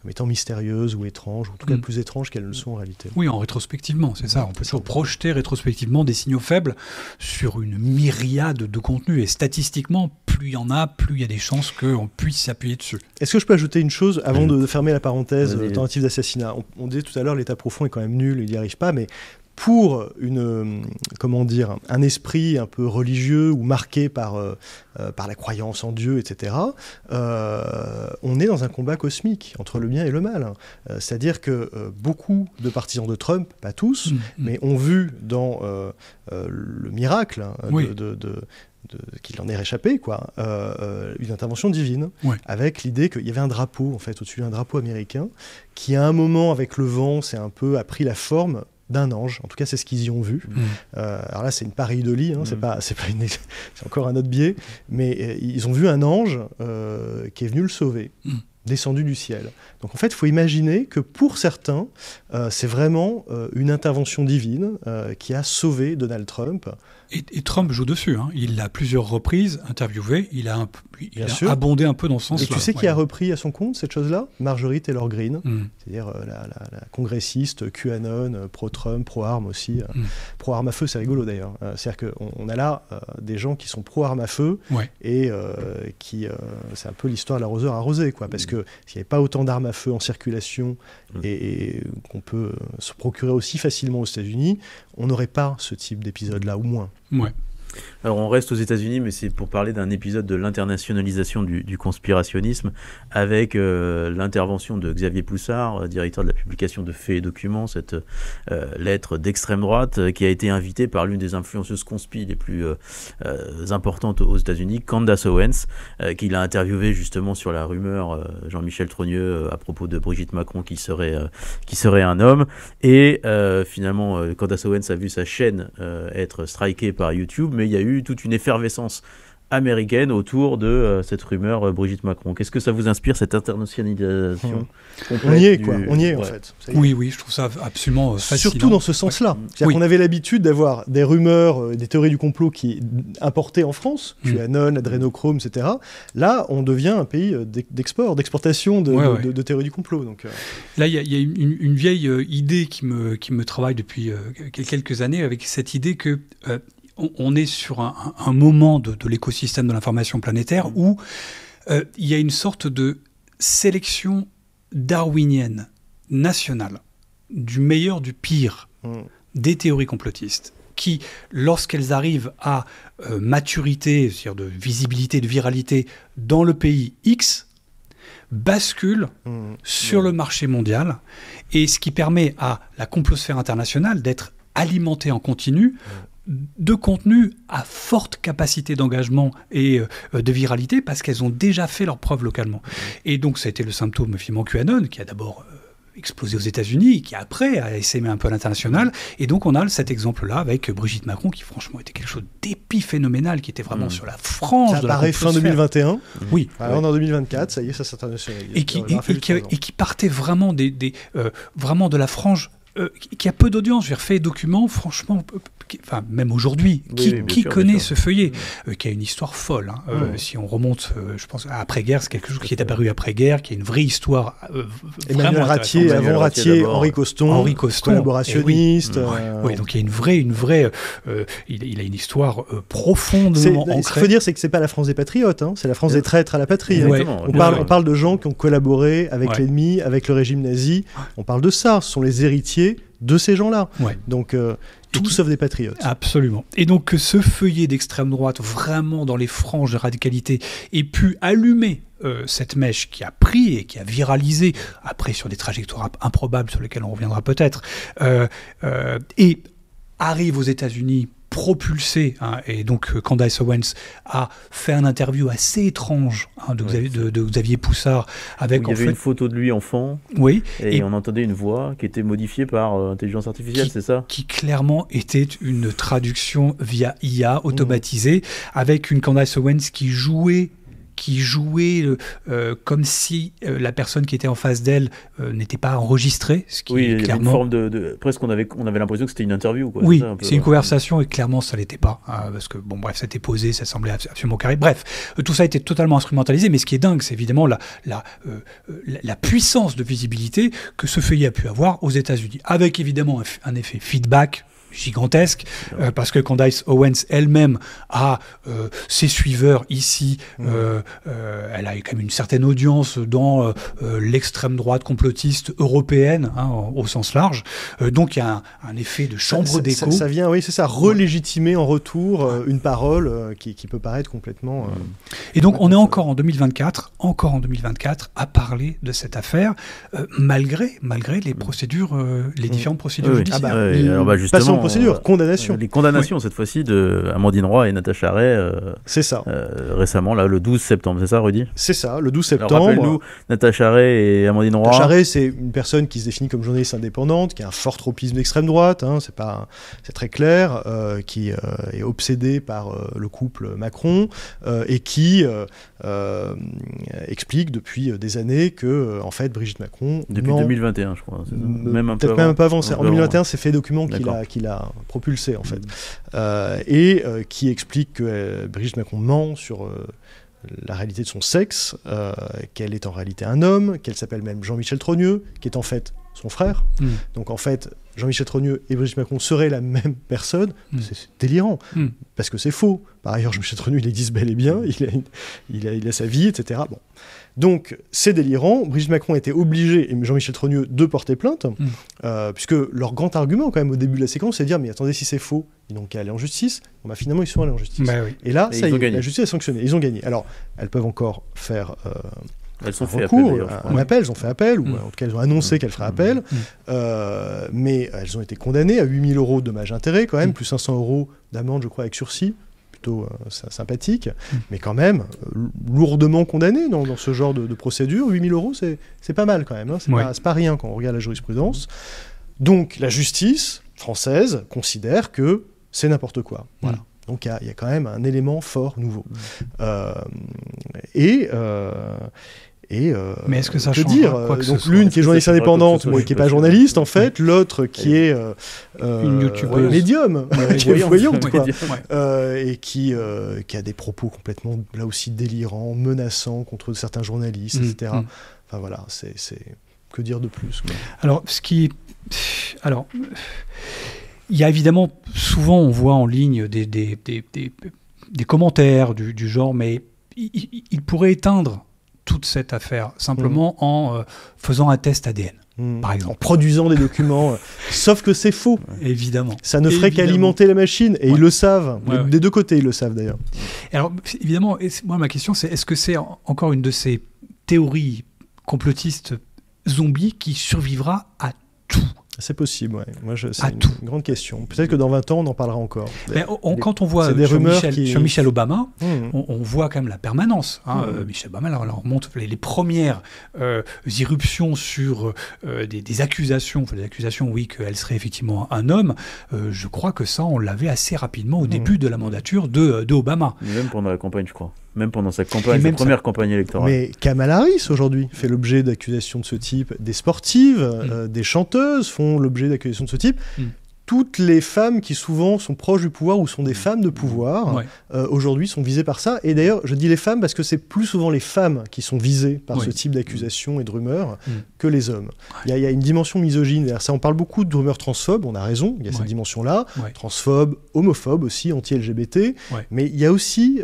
comme étant mystérieuse ou étrange, ou en tout cas plus étranges qu'elles le sont en réalité. Oui, rétrospectivement, c'est ça. On peut toujours projeter rétrospectivement des signaux faibles sur une myriade de contenus. Et statistiquement, plus il y en a, plus il y a des chances qu'on puisse s'appuyer dessus. Est-ce que je peux ajouter une chose avant de fermer la parenthèse tentative d'assassinat? On disait tout à l'heure, l'état profond est quand même nul, il n'y arrive pas, mais pour un esprit un peu religieux ou marqué par la croyance en Dieu, etc., on est dans un combat cosmique entre le bien et le mal. C'est-à-dire que beaucoup de partisans de Trump, pas tous, mais ont vu dans le miracle qu'il en ait réchappé, une intervention divine, avec l'idée qu'il y avait un drapeau, en fait, au-dessus, un drapeau américain, qui à un moment, avec le vent, a pris la forme d'un ange. En tout cas, c'est ce qu'ils y ont vu. Alors là, c'est une pareidolie, c'est encore un autre biais, mais ils ont vu un ange qui est venu le sauver, descendu du ciel. Donc en fait, il faut imaginer que pour certains, c'est vraiment une intervention divine qui a sauvé Donald Trump. Et Trump joue dessus. Il l'a à plusieurs reprises interviewé. Il a abondé un peu dans ce sens-là. Et tu sais qui a repris à son compte cette chose-là? Marjorie Taylor Greene, c'est-à-dire la congressiste QAnon, pro-Trump, pro-armes aussi. Pro-armes à feu, c'est rigolo d'ailleurs. C'est-à-dire qu'on a là des gens qui sont pro-armes à feu et c'est un peu l'histoire de l'arroseur arrosé, parce que s'il n'y avait pas autant d'armes à feu en circulation et qu'on peut se procurer aussi facilement aux États-Unis, on n'aurait pas ce type d'épisode-là, ou moins. Alors on reste aux États-Unis, mais c'est pour parler d'un épisode de l'internationalisation du conspirationnisme avec l'intervention de Xavier Poussard, directeur de la publication de Faits et Documents, cette lettre d'extrême droite qui a été invitée par l'une des influenceuses conspi les plus importantes aux États-Unis, Candace Owens, qui l'a interviewé justement sur la rumeur Jean-Michel Trogneux à propos de Brigitte Macron qui serait un homme. Et finalement, Candace Owens a vu sa chaîne être strikée par YouTube, mais il y a eu toute une effervescence américaine autour de cette rumeur Brigitte Macron. Qu'est-ce que ça vous inspire, cette internationalisation On y est en fait. Oui, je trouve ça absolument fascinant. Surtout dans ce sens-là. C'est-à-dire qu'on avait l'habitude d'avoir des rumeurs, des théories du complot qui importaient en France, QAnon, adrénochrome, etc. Là, on devient un pays d'exportation de théories du complot. Donc, là, il y a une vieille idée qui me travaille depuis quelques années, avec cette idée que on est sur un moment de l'écosystème de l'information planétaire où il y a une sorte de sélection darwinienne nationale du meilleur, du pire des théories complotistes qui, lorsqu'elles arrivent à maturité, c'est-à-dire de visibilité, de viralité dans le pays X, basculent sur le marché mondial, et ce qui permet à la complosphère internationale d'être alimentée en continu de contenus à forte capacité d'engagement et de viralité, parce qu'elles ont déjà fait leurs preuves localement. Et donc ça a été le symptôme finalement QAnon, qui a d'abord explosé aux États-Unis, qui après a essaimé un peu à l'international. Et donc on a cet exemple-là avec Brigitte Macron, qui franchement était quelque chose d'épiphénoménal, qui était vraiment sur la frange de la complosphère. Ça apparaît fin 2021. Oui. Alors en 2024, ça y est, ça s'internationalise. Et qui partait vraiment vraiment de la frange qui a peu d'audience. Je veux dire, fait document, franchement, enfin, même aujourd'hui, qui connaît ce feuillet, qui a une histoire folle. Si on remonte, je pense, à après-guerre, c'est quelque chose qui est apparu après-guerre, qui a une vraie histoire. Emmanuel Ratier, avant Ratier, Henri Coston, collaborationniste. Oui, donc il y a une vraie. Il a une histoire profondément ancrée. Ce qu'il faut dire, c'est que c'est pas la France des patriotes, c'est la France des traîtres à la patrie. On parle de gens qui ont collaboré avec l'ennemi, avec le régime nazi. On parle de ça. Ce sont les héritiers de ces gens-là. Donc, tout sauf des patriotes. Absolument. Et donc, que ce feuillet d'extrême droite, vraiment dans les franges de radicalité, ait pu allumer cette mèche qui a pris et qui a viralisé, après sur des trajectoires improbables sur lesquelles on reviendra peut-être, et arrive aux États-Unis propulsé, et donc Candace Owens a fait une interview assez étrange de Xavier Poussard avec il y avait une photo de lui enfant, et on entendait une voix qui était modifiée par intelligence artificielle, c'est ça, qui clairement était une traduction via IA automatisée, avec une Candace Owens qui jouait comme si la personne qui était en face d'elle n'était pas enregistrée. Ce qui il y clairement... avait une forme de presque on avait l'impression que c'était une interview. Quoi. Oui, c'est une conversation et clairement ça l'était pas. Parce que c'était posé, ça semblait absolument carré. Bref, tout ça a été totalement instrumentalisé, mais ce qui est dingue, c'est évidemment la puissance de visibilité que ce feuillet a pu avoir aux États-Unis, avec évidemment un effet feedback gigantesque, parce que Candace Owens elle-même a ses suiveurs ici, elle a quand même une certaine audience dans l'extrême droite complotiste européenne, au sens large, donc il y a un effet de chambre d'écho. Ça vient, relégitimer en retour une parole qui peut paraître complètement... Et donc on est encore en 2024 à parler de cette affaire, malgré les procédures, les différentes procédures judiciaires. Justement, condamnation. Les condamnations cette fois-ci de Amandine Roy et Natacha Ray. C'est ça. Récemment, là, le 12 septembre, c'est ça, Rudy ? C'est ça, le 12 septembre. Alors, rappelle-nous, Natacha Ray et Amandine Roy. Natacha Ray, c'est une personne qui se définit comme journaliste indépendante, qui a un fort tropisme d'extrême droite, c'est très clair, qui est obsédée par le couple Macron et qui explique depuis des années que, en fait, Brigitte Macron... Depuis 2021, je crois. Peut-être même un peu avant. En 2021, c'est fait document qu'il a propulsé, en fait. Et qui explique que Brigitte Macron ment sur la réalité de son sexe, qu'elle est en réalité un homme, qu'elle s'appelle même Jean-Michel Trogneux, qui est en fait son frère. Donc en fait, Jean-Michel Trogneux et Brigitte Macron seraient la même personne. C'est délirant, parce que c'est faux. Par ailleurs, Jean-Michel Trogneux, il existe bel et bien, il a sa vie, etc. Bon. Donc, c'est délirant. Brigitte Macron était obligée, et Jean-Michel Trogneux, de porter plainte, puisque leur grand argument, quand même, au début de la séquence, c'est de dire, mais attendez, si c'est faux, ils n'ont qu'à aller en justice. Bon, finalement, ils sont allés en justice. Et là, ça y est, la justice a sanctionné. Ils ont gagné. Alors, elles peuvent encore faire... elles ont fait appel, ils ont fait appel, ou en tout cas, elles ont annoncé qu'elles feraient appel, mais elles ont été condamnées à 8 000 € de dommages-intérêts, quand même, plus 500 € d'amende, je crois, avec sursis. Plutôt sympathique, mais quand même lourdement condamné dans ce genre de procédure. 8 000 €, c'est pas mal quand même, c'est pas rien quand on regarde la jurisprudence. Donc la justice française considère que c'est n'importe quoi. Voilà. Donc il y a quand même un élément fort nouveau. Mais est-ce que ça change quoi que donc l'une qui est journaliste indépendante, mais qui n'est pas journaliste en fait, l'autre qui est une youtubeuse médium, voyante, quoi, et qui a des propos complètement là aussi délirants, menaçants contre certains journalistes, etc. Enfin voilà, c'est que dire de plus, quoi. Alors il y a évidemment souvent on voit en ligne des commentaires du genre, mais il pourrait éteindre toute cette affaire, simplement en faisant un test ADN, par exemple. En produisant des documents, sauf que c'est faux. Évidemment. Ça ne ferait qu'alimenter la machine, et ils le savent. Des deux côtés, ils le savent d'ailleurs. Alors, évidemment, moi, ma question, c'est est-ce que c'est encore une de ces théories complotistes zombies qui survivra à tout ? C'est possible, ouais. Moi, c'est une grande question. Peut-être que dans 20 ans, on en parlera encore. Quand on voit sur Michelle Obama, on voit quand même la permanence. Michelle Obama, alors, on remonte les premières irruptions sur des accusations, oui, qu'elle serait effectivement un homme. Je crois que ça, on l'avait assez rapidement au début de la mandature de Obama. Même pendant la campagne, je crois. Même pendant sa campagne, sa première campagne électorale. Mais Kamala Harris, aujourd'hui, fait l'objet d'accusations de ce type. Des sportives, des chanteuses font font l'objet d'accusations de ce type. Toutes les femmes qui souvent sont proches du pouvoir ou sont des femmes de pouvoir, aujourd'hui sont visées par ça. Et d'ailleurs, je dis les femmes parce que c'est plus souvent les femmes qui sont visées par ce type d'accusations et de rumeurs que les hommes. Il y a une dimension misogyne. Ça, on parle beaucoup de rumeurs transphobes, on a raison, il y a cette dimension-là. Transphobes, homophobes aussi, anti-LGBT. Mais il y a aussi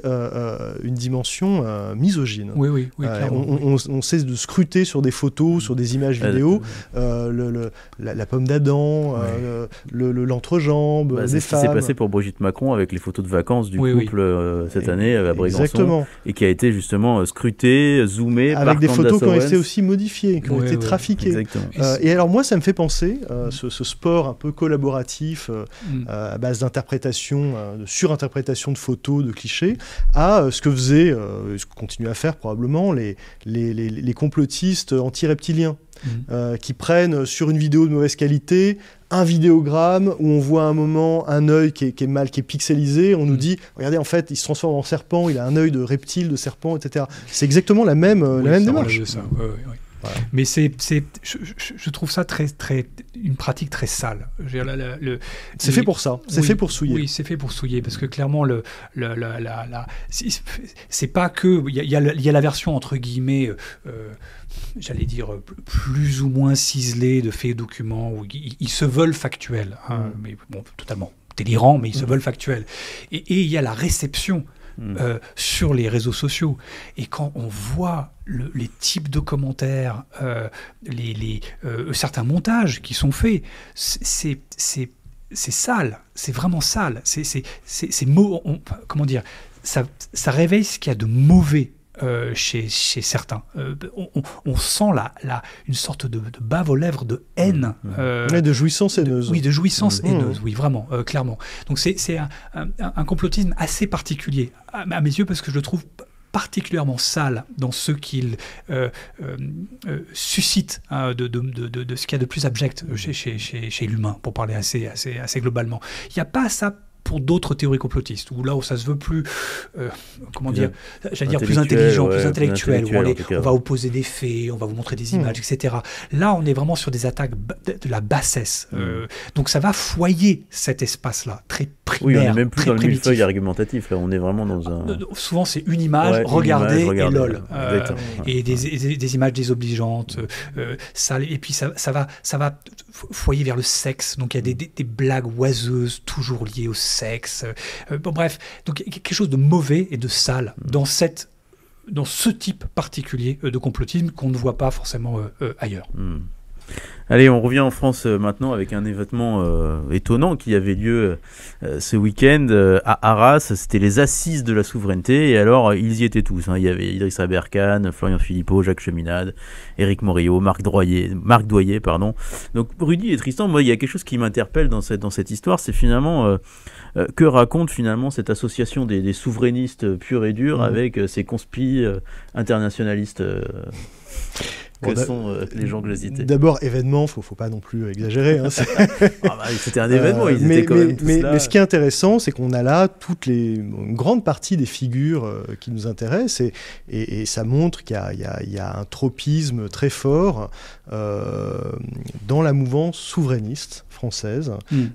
une dimension misogyne. On cesse de scruter sur des photos, sur des images vidéo, la pomme d'Adam, l'entrejambe, des femmes. C'est ce qui s'est passé pour Brigitte Macron avec les photos de vacances du couple cette année à Brégançon, et qui a été justement scruté, zoomé avec des photos qui ont été aussi modifiées, qui ont été trafiquées. Et alors moi, ça me fait penser, ce sport un peu collaboratif à base d'interprétation, de surinterprétation de photos, de clichés, à ce que faisaient, ce que continuent à faire probablement les complotistes anti-reptiliens. Qui prennent sur une vidéo de mauvaise qualité un vidéogramme où on voit à un moment un œil qui est pixelisé, on nous dit regardez, en fait il se transforme en serpent, il a un œil de reptile, de serpent, etc. C'est exactement la même démarche. Voilà. Mais je trouve ça une pratique très sale. C'est fait pour ça, c'est fait pour souiller. Oui, c'est fait pour souiller, parce que clairement, c'est pas que... Il y a la version, entre guillemets, j'allais dire, plus ou moins ciselée de faits et documents, où ils se veulent factuels, mais bon, totalement délirant, mais ils se veulent factuels. Et il y a la réception sur les réseaux sociaux. Et quand on voit les types de commentaires, certains montages qui sont faits, c'est sale, c'est vraiment sale. Comment dire, ça réveille ce qu'il y a de mauvais chez certains. On sent une sorte de bave aux lèvres de haine. De jouissance haineuse. Oui, de jouissance haineuse, oui, vraiment, clairement. Donc c'est un complotisme assez particulier, à mes yeux, parce que je le trouve particulièrement sale dans ce qu'il suscite de ce qu'il y a de plus abject chez l'humain, pour parler assez globalement. Il n'y a pas ça pour d'autres théories complotistes, où ça se veut plus, j'allais dire plus intelligent, plus intellectuel, où on va opposer des faits, on va vous montrer des images, etc. Là, on est vraiment sur des attaques de la bassesse. Donc ça va foyer cet espace-là, très primaire, oui, on n'est même plus dans le millefeuille argumentatif, là, on est vraiment dans un... Souvent, c'est une image, regardez, et lol. Et des images désobligeantes, et puis ça va foyer vers le sexe, donc il y a des blagues oiseuses, toujours liées au sexe. Bref, donc quelque chose de mauvais et de sale dans ce type particulier de complotisme qu'on ne voit pas forcément ailleurs. Allez, on revient en France maintenant avec un événement étonnant qui avait lieu ce week-end à Arras. C'était les Assises de la souveraineté. Et alors, ils y étaient tous. Il y avait Idriss Aberkane, Florian Philippot, Jacques Cheminade, Éric Morillo, Marc Doyer. Donc, Rudy et Tristan, moi, il y a quelque chose qui m'interpelle dans cette histoire. C'est finalement... que raconte finalement cette association des souverainistes purs et durs avec ces conspis internationalistes que sont les gens que j'ai cités. D'abord, événement, faut pas non plus exagérer. C'était un événement, ils étaient quand même tous là. Mais ce qui est intéressant, c'est qu'on a là une grande partie des figures qui nous intéressent, et ça montre qu'il y a un tropisme très fort dans la mouvance souverainiste française,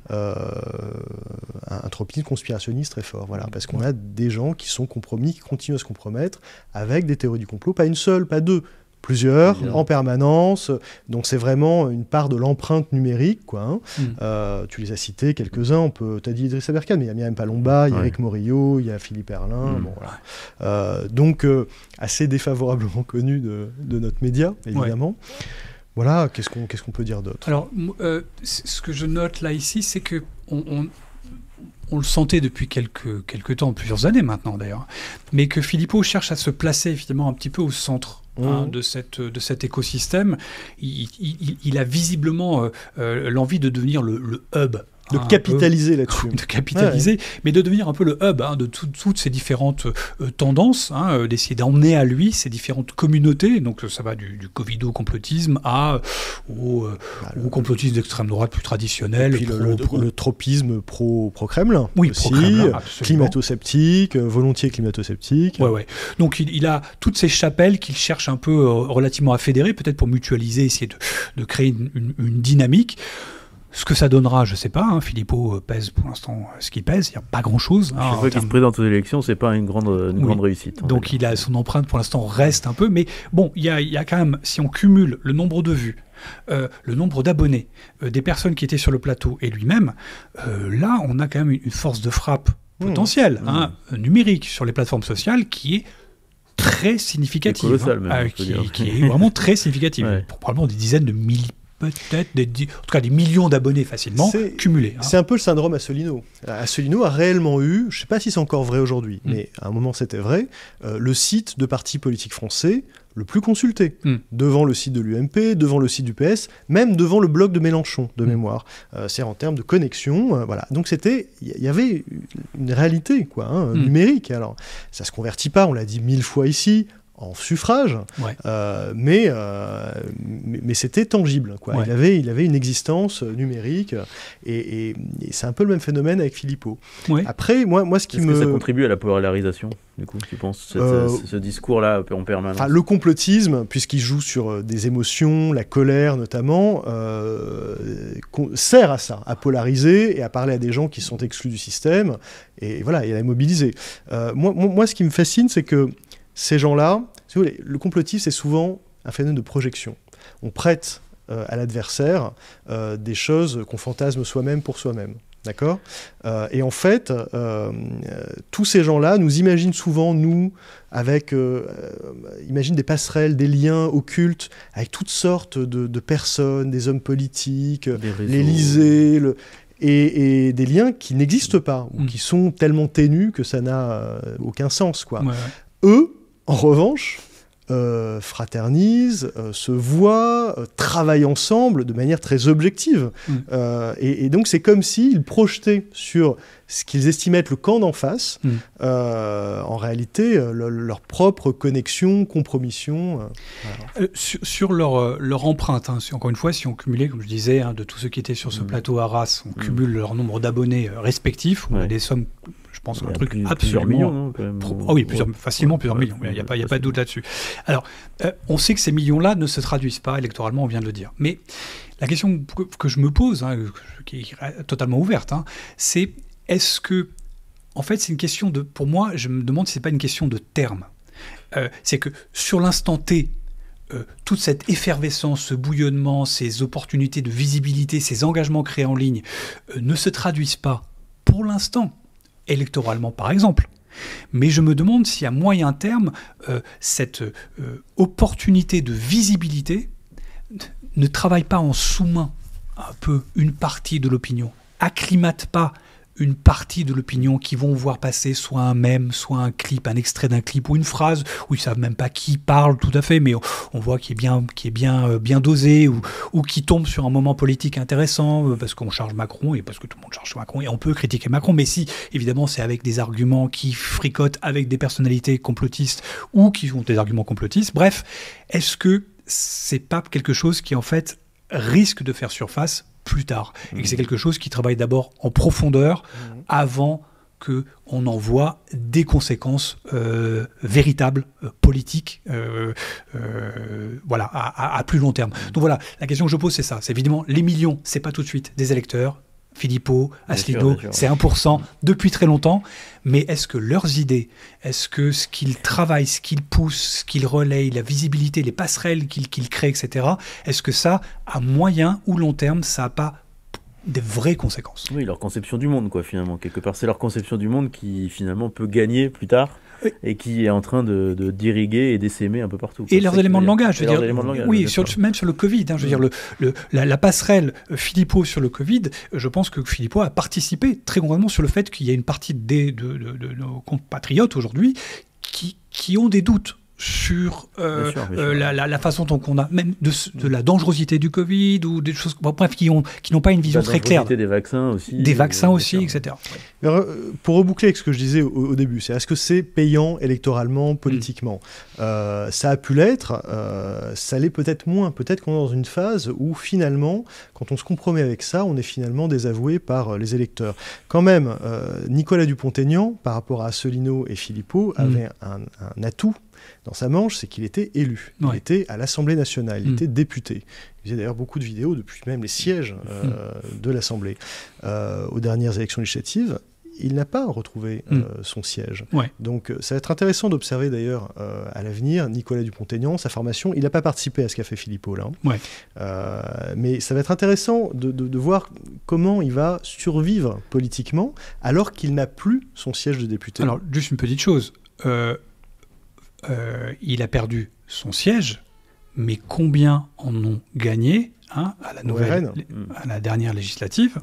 un tropisme conspirationniste très fort, voilà, parce qu'on a des gens qui sont compromis, qui continuent à se compromettre avec des théories du complot, pas une seule, pas deux, plusieurs, en permanence. Donc c'est vraiment une part de l'empreinte numérique, quoi. Tu les as cités, quelques-uns. Tu as dit Idriss Aberkane, mais il y a Myriam Palomba, il y a Éric Morillo, il y a Philippe Erlin. Bon, voilà. Donc assez défavorablement connu de notre média, évidemment. Voilà, qu'est-ce qu'on peut dire d'autre? Alors, ce que je note là ici, c'est que on le sentait depuis quelques temps, plusieurs années maintenant d'ailleurs, mais que Philippot cherche à se placer évidemment un petit peu au centre de cet écosystème. Il a visiblement l'envie de devenir le hub De capitaliser là-dessus. De capitaliser, mais de devenir un peu le hub de toutes ces différentes tendances, d'essayer d'emmener à lui ces différentes communautés. Donc ça va du covido-complotisme au complotisme d'extrême droite plus traditionnel. Et puis le tropisme pro-Kremlin. Oui, aussi, pro-Kremlin, climato-sceptique, volontiers climato-sceptique. Ouais. Donc il a toutes ces chapelles qu'il cherche un peu relativement à fédérer, peut-être pour mutualiser, essayer de créer une dynamique. Ce que ça donnera, je ne sais pas. Philippot pèse pour l'instant ce qu'il pèse. Il n'y a pas grand-chose. Chaque fois qu'il se présente aux élections, ce n'est pas une grande réussite. Donc son empreinte pour l'instant reste un peu. Mais bon, il y a quand même, si on cumule le nombre de vues, le nombre d'abonnés, des personnes qui étaient sur le plateau et lui-même, là, on a quand même une force de frappe potentielle, numérique, sur les plateformes sociales qui est très significative. Colossal, même, qui est vraiment très significative. Ouais. Pour probablement des dizaines de milliers. Peut-être en tout cas des millions d'abonnés facilement cumulés. C'est un peu le syndrome Asselineau. Asselineau a réellement eu, je ne sais pas si c'est encore vrai aujourd'hui, mais à un moment c'était vrai, le site de partis politiques français le plus consulté, devant le site de l'UMP, devant le site du PS, même devant le blog de Mélenchon, de mémoire. C'est en termes de connexion, voilà. Donc il y avait une réalité numérique. Alors, ça ne se convertit pas, on l'a dit 1000 fois ici, en suffrage, mais c'était tangible. Ouais. Il avait une existence numérique, et c'est un peu le même phénomène avec Philippot. Ouais. Après, moi ce qui Est-ce que ça contribue à la polarisation, du coup, tu penses, ce discours-là en permanence? Le complotisme, puisqu'il joue sur des émotions, la colère notamment, sert à ça, à polariser et à parler à des gens qui sont exclus du système, et à les mobiliser. Moi, ce qui me fascine, c'est que ces gens-là, si vous voulez, le complotisme, c'est souvent un phénomène de projection. On prête à l'adversaire des choses qu'on fantasme soi-même pour soi-même. D'accord ? Et en fait, tous ces gens-là nous imaginent souvent, imaginent des passerelles, des liens occultes avec toutes sortes de personnes, des hommes politiques, l'Élysée, et des liens qui n'existent pas, ou qui sont tellement ténus que ça n'a aucun sens, quoi. Ouais. Eux, en revanche, fraternisent, se voient, travaillent ensemble de manière très objective. Et donc c'est comme s'ils projetaient sur ce qu'ils estimaient être le camp d'en face, en réalité, leur propre connexion, compromission. Sur leur empreinte, encore une fois, si on cumulait, comme je disais, de tous ceux qui étaient sur ce plateau à Arras, on cumule leur nombre d'abonnés respectifs, on a des sommes... Je pense qu'un truc absolument... Plusieurs millions, quand même. Oui, facilement plusieurs millions. Il n'y a pas de doute là-dessus. Alors, on sait que ces millions-là ne se traduisent pas électoralement, on vient de le dire. Mais la question que je me pose, qui est totalement ouverte, c'est est-ce que... En fait, c'est une question de... Pour moi, je me demande si ce n'est pas une question de terme. C'est que sur l'instant T, toute cette effervescence, ce bouillonnement, ces opportunités de visibilité, ces engagements créés en ligne ne se traduisent pas, pour l'instant, électoralement par exemple. Mais je me demande si à moyen terme, cette opportunité de visibilité ne travaille pas en sous-main un peu une partie de l'opinion, acclimate pas une partie de l'opinion qui vont voir passer soit un mème, soit un clip, un extrait d'un clip ou une phrase où ils savent même pas qui parle tout à fait, mais on voit qui est bien dosé ou qui tombe sur un moment politique intéressant parce qu'on charge Macron et parce que tout le monde charge Macron et on peut critiquer Macron, mais si évidemment c'est avec des arguments qui fricotent avec des personnalités complotistes ou qui ont des arguments complotistes. Bref, est-ce que c'est pas quelque chose qui en fait risque de faire surface plus tard, et que c'est quelque chose qui travaille d'abord en profondeur avant qu'on en voit des conséquences véritables, politiques, à plus long terme. Donc voilà, la question que je pose, c'est ça. C'est évidemment, les millions, c'est pas tout de suite des électeurs. Philippot, Asselineau, c'est 1% depuis très longtemps, mais est-ce que leurs idées, est-ce que ce qu'ils travaillent, ce qu'ils poussent, ce qu'ils relayent, la visibilité, les passerelles qu'ils créent, etc., est-ce que ça, à moyen ou long terme, ça n'a pas des vraies conséquences? Oui, leur conception du monde, finalement, quelque part. C'est leur conception du monde qui, finalement, peut gagner plus tard. Et qui est en train de d'irriguer et d'essaimer un peu partout. Et leurs éléments de langage, je veux dire. Oui, même sur le Covid. Je veux dire, la passerelle Philippot sur le Covid, je pense que Philippot a participé très concrètement sur le fait qu'il y a une partie de nos compatriotes aujourd'hui qui ont des doutes sur la façon dont on a, même de la dangerosité du Covid ou des choses, bref, qui n'ont pas une vision très claire. Des vaccins aussi. Des vaccins aussi, etc. Alors, pour reboucler avec ce que je disais au début, c'est est-ce que c'est payant électoralement, politiquement ? Ça a pu l'être, ça l'est peut-être moins. Peut-être qu'on est dans une phase où finalement, quand on se compromet avec ça, on est finalement désavoué par les électeurs. Quand même, Nicolas Dupont-Aignan, par rapport à Asselineau et Philippot, avait un atout dans sa manche, c'est qu'il était élu. Il était à l'Assemblée nationale, il était député. Il faisait d'ailleurs beaucoup de vidéos depuis même les sièges de l'Assemblée. Aux dernières élections législatives, il n'a pas retrouvé son siège. Donc ça va être intéressant d'observer d'ailleurs à l'avenir Nicolas Dupont-Aignan, sa formation. Il n'a pas participé à ce qu'a fait Philippot là. Mais ça va être intéressant de voir comment il va survivre politiquement alors qu'il n'a plus son siège de député. Alors juste une petite chose. Il a perdu son siège, mais combien en ont gagné à la dernière législative,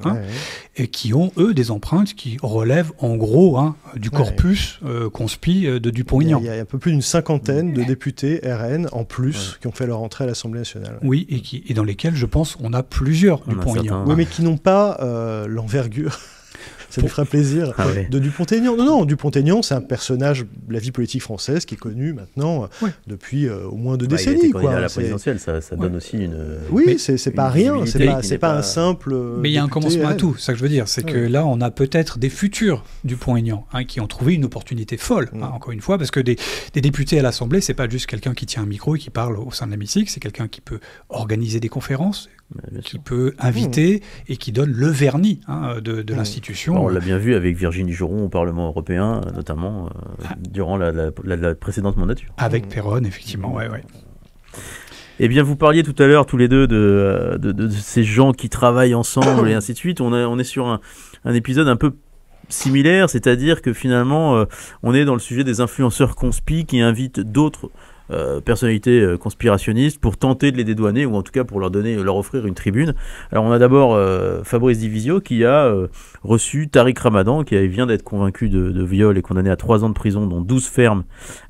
et qui ont, eux, des empreintes qui relèvent en gros du corpus conspi de Dupont-Aignan. Il y a un peu plus d'une cinquantaine de députés RN en plus qui ont fait leur entrée à l'Assemblée nationale. Oui, et dans lesquels, je pense, on a plusieurs Dupont-Aignan. Oui, mais qui n'ont pas l'envergure... Ça lui fera plaisir. De Dupont-Aignan. Non, Dupont-Aignan, c'est un personnage de la vie politique française qui est connu maintenant depuis au moins 2 décennies. Il était candidat à la présidentielle, ça donne aussi une... Oui, c'est pas rien, c'est pas un simple... Mais il y a un commencement à tout, c'est ça que je veux dire. C'est que là, on a peut-être des futurs Dupont-Aignan qui ont trouvé une opportunité folle, encore une fois, parce que des députés à l'Assemblée, c'est pas juste quelqu'un qui tient un micro et qui parle au sein de l'hémicycle, c'est quelqu'un qui peut organiser des conférences, qui peut inviter et qui donne le vernis de l'institution. On l'a bien vu avec Virginie Joron au Parlement européen, notamment durant la précédente mandature. Avec Perron, effectivement, ouais. Eh bien, vous parliez tout à l'heure tous les deux de ces gens qui travaillent ensemble et ainsi de suite. On est sur un épisode un peu similaire, c'est-à-dire que finalement, on est dans le sujet des influenceurs conspi qui invitent d'autres personnalités conspirationnistes pour tenter de les dédouaner ou en tout cas pour leur offrir une tribune. Alors on a d'abord Fabrice Divisio qui a reçu Tariq Ramadan qui vient d'être convaincu de viol et condamné à 3 ans de prison dont 12 fermes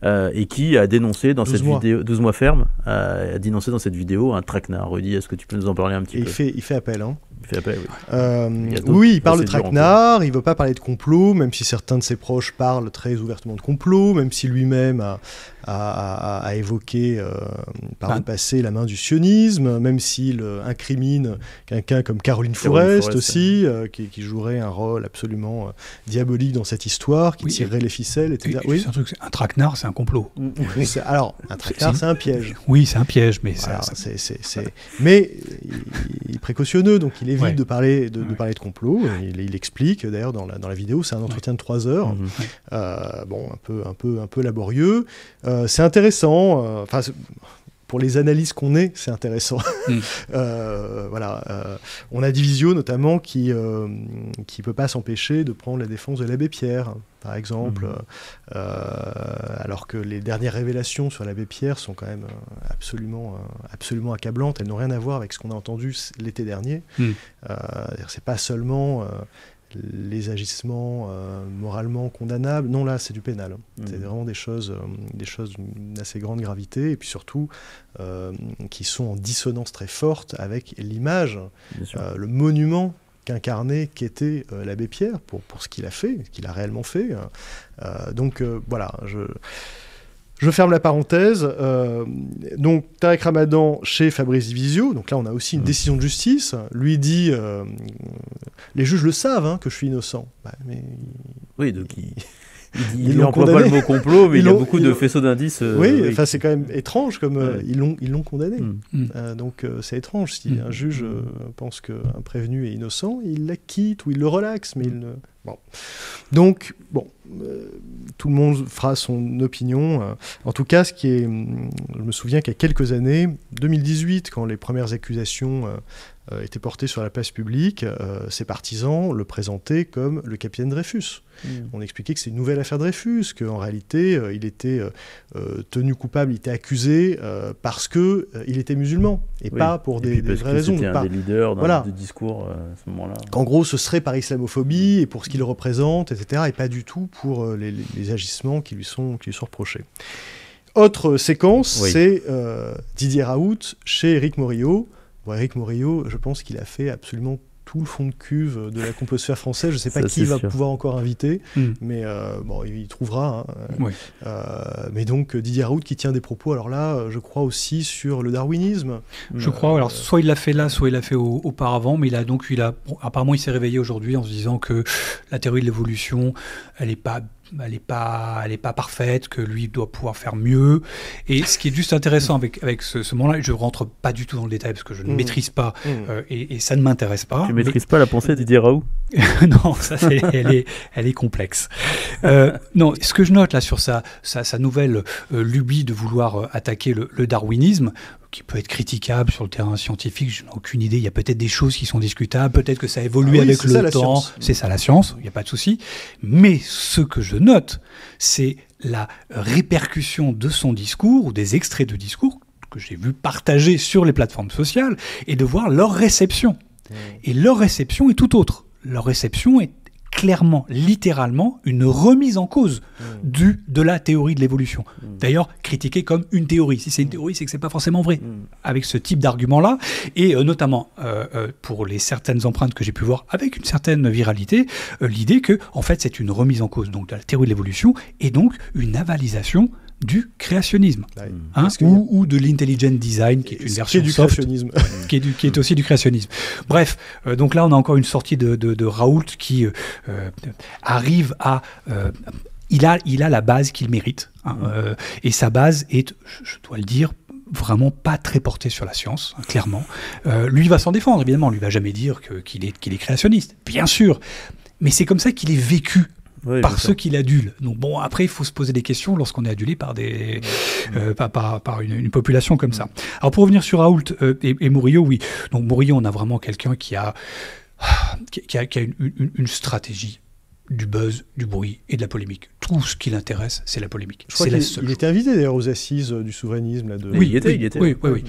et qui a dénoncé dans cette vidéo 12 mois fermes a dénoncé dans cette vidéo un traquenard. Rudy, est-ce que tu peux nous en parler un petit peu ? Il fait appel, hein. Il fait appel, oui. Il parle de traquenard, il ne veut pas parler de complot, même si certains de ses proches parlent très ouvertement de complot, même si lui-même a évoqué par le passé la main du sionisme, même s'il incrimine quelqu'un comme Caroline Fourest aussi, qui jouerait un rôle absolument diabolique dans cette histoire, qui tirerait les ficelles, etc. Oui. Un traquenard, c'est un complot. Alors, un traquenard, c'est un piège. Oui, c'est un piège, mais mais il est précautionneux, donc il évite de parler de complot. Il explique, d'ailleurs, dans la vidéo, c'est un entretien de 3 heures. Un peu laborieux. C'est intéressant. Pour les analyses qu'on est, c'est intéressant. On a Divisio notamment qui peut pas s'empêcher de prendre la défense de l'abbé Pierre, par exemple, alors que les dernières révélations sur l'abbé Pierre sont quand même absolument accablantes. Elles n'ont rien à voir avec ce qu'on a entendu l'été dernier. C'est pas seulement les agissements moralement condamnables. Non, là, c'est du pénal. C'est vraiment des choses d'une assez grande gravité, et puis surtout qui sont en dissonance très forte avec l'image, le monument qu'était l'abbé Pierre pour ce qu'il a fait, ce qu'il a réellement fait. Voilà, je ferme la parenthèse. Donc, Tariq Ramadan chez Fabrice Divisio. Donc là, on a aussi une décision de justice. Lui dit, les juges le savent, que je suis innocent. Oui, donc il n'emploie pas le mot complot, mais il y a beaucoup de faisceaux d'indices. C'est quand même étrange, comme ils l'ont condamné. Donc c'est étrange. Si un juge pense qu'un prévenu est innocent, il l'acquitte ou il le relaxe, mais il ne... Donc, tout le monde fera son opinion. En tout cas, je me souviens qu'il y a quelques années, 2018, quand les premières accusations étaient portées sur la place publique, ses partisans le présentaient comme le capitaine Dreyfus. On expliquait que c'est une nouvelle affaire Dreyfus, qu'en réalité, il était tenu coupable, il était accusé parce qu'il était musulman, et pas pour des vraies raisons. C'était un des leaders dans le discours à ce moment-là. Qu'en gros, ce serait par islamophobie, et pour ce qu'il représente, etc., et pas du tout pour les agissements qui lui sont reprochés. Autre séquence, c'est Didier Raoult chez Éric Morillo. Bon, Éric Morillo, je pense qu'il a fait absolument tout le fond de cuve de la composphère française. Je ne sais pas qui va pouvoir encore inviter, mais bon, il trouvera. Mais donc Didier Raoult qui tient des propos, alors là, je crois aussi sur le darwinisme. Je crois, alors soit il l'a fait là, soit il l'a fait auparavant, mais apparemment il s'est réveillé aujourd'hui en se disant que la théorie de l'évolution, elle n'est pas parfaite, que lui doit pouvoir faire mieux. Et ce qui est juste intéressant avec ce moment-là, je ne rentre pas du tout dans le détail parce que je ne maîtrise pas et ça ne m'intéresse pas. Tu ne maîtrises pas la pensée de Didier Raoult? Non, elle est complexe. Non, ce que je note là sur sa nouvelle lubie de vouloir attaquer le darwinisme, qui peut être critiquable sur le terrain scientifique, je n'ai aucune idée, il y a peut-être des choses qui sont discutables, peut-être que ça évolue avec le temps, c'est ça la science, il n'y a pas de souci, mais ce que je note, c'est la répercussion de son discours, ou des extraits de discours, que j'ai vu partager sur les plateformes sociales, et de voir leur réception. Et leur réception est tout autre. Leur réception est clairement, littéralement, une remise en cause de la théorie de l'évolution. D'ailleurs, critiquée comme une théorie. Si c'est une théorie, c'est que c'est pas forcément vrai. Avec ce type d'argument-là, et notamment pour les certaines empreintes que j'ai pu voir avec une certaine viralité, l'idée que, en fait, c'est une remise en cause donc, de la théorie de l'évolution et donc une avalisation du créationnisme, ou de l'intelligent design, qui est une version du soft, créationnisme. qui est aussi du créationnisme. Bref, donc là on a encore une sortie de Raoult qui arrive à... il a la base qu'il mérite, et sa base est, je dois le dire, vraiment pas très porté sur la science, clairement. Lui va s'en défendre, évidemment, lui va jamais dire qu'il est créationniste, bien sûr, mais c'est comme ça qu'il est vécu par ceux qui l'adulent. Donc bon, après, il faut se poser des questions lorsqu'on est adulé par par une population comme ça. Alors pour revenir sur Raoult et Morillo, oui. Donc Morillo, on a vraiment quelqu'un qui a une stratégie du buzz, du bruit et de la polémique. Tout ce qui l'intéresse, c'est la polémique. Je crois qu'il était invité d'ailleurs aux assises du souverainisme. Oui, il était. Oui.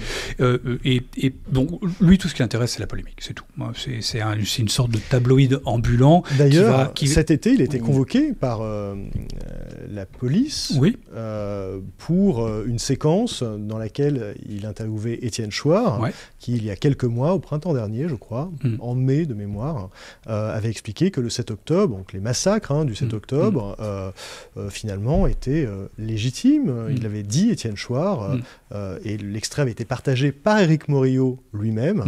Et donc, lui, tout ce qui l'intéresse, c'est la polémique, c'est tout. C'est une sorte de tabloïd ambulant. D'ailleurs, cet été, il était convoqué par la police pour une séquence dans laquelle il interviewait Étienne Chouard, qui, il y a quelques mois, au printemps dernier, je crois, en mai de mémoire, avait expliqué que le 7 octobre, donc les massacres du 7 octobre, finalement étaient légitimes. Il avait dit, Étienne Chouard, et l'extrait avait été partagé par Éric Morillo lui-même,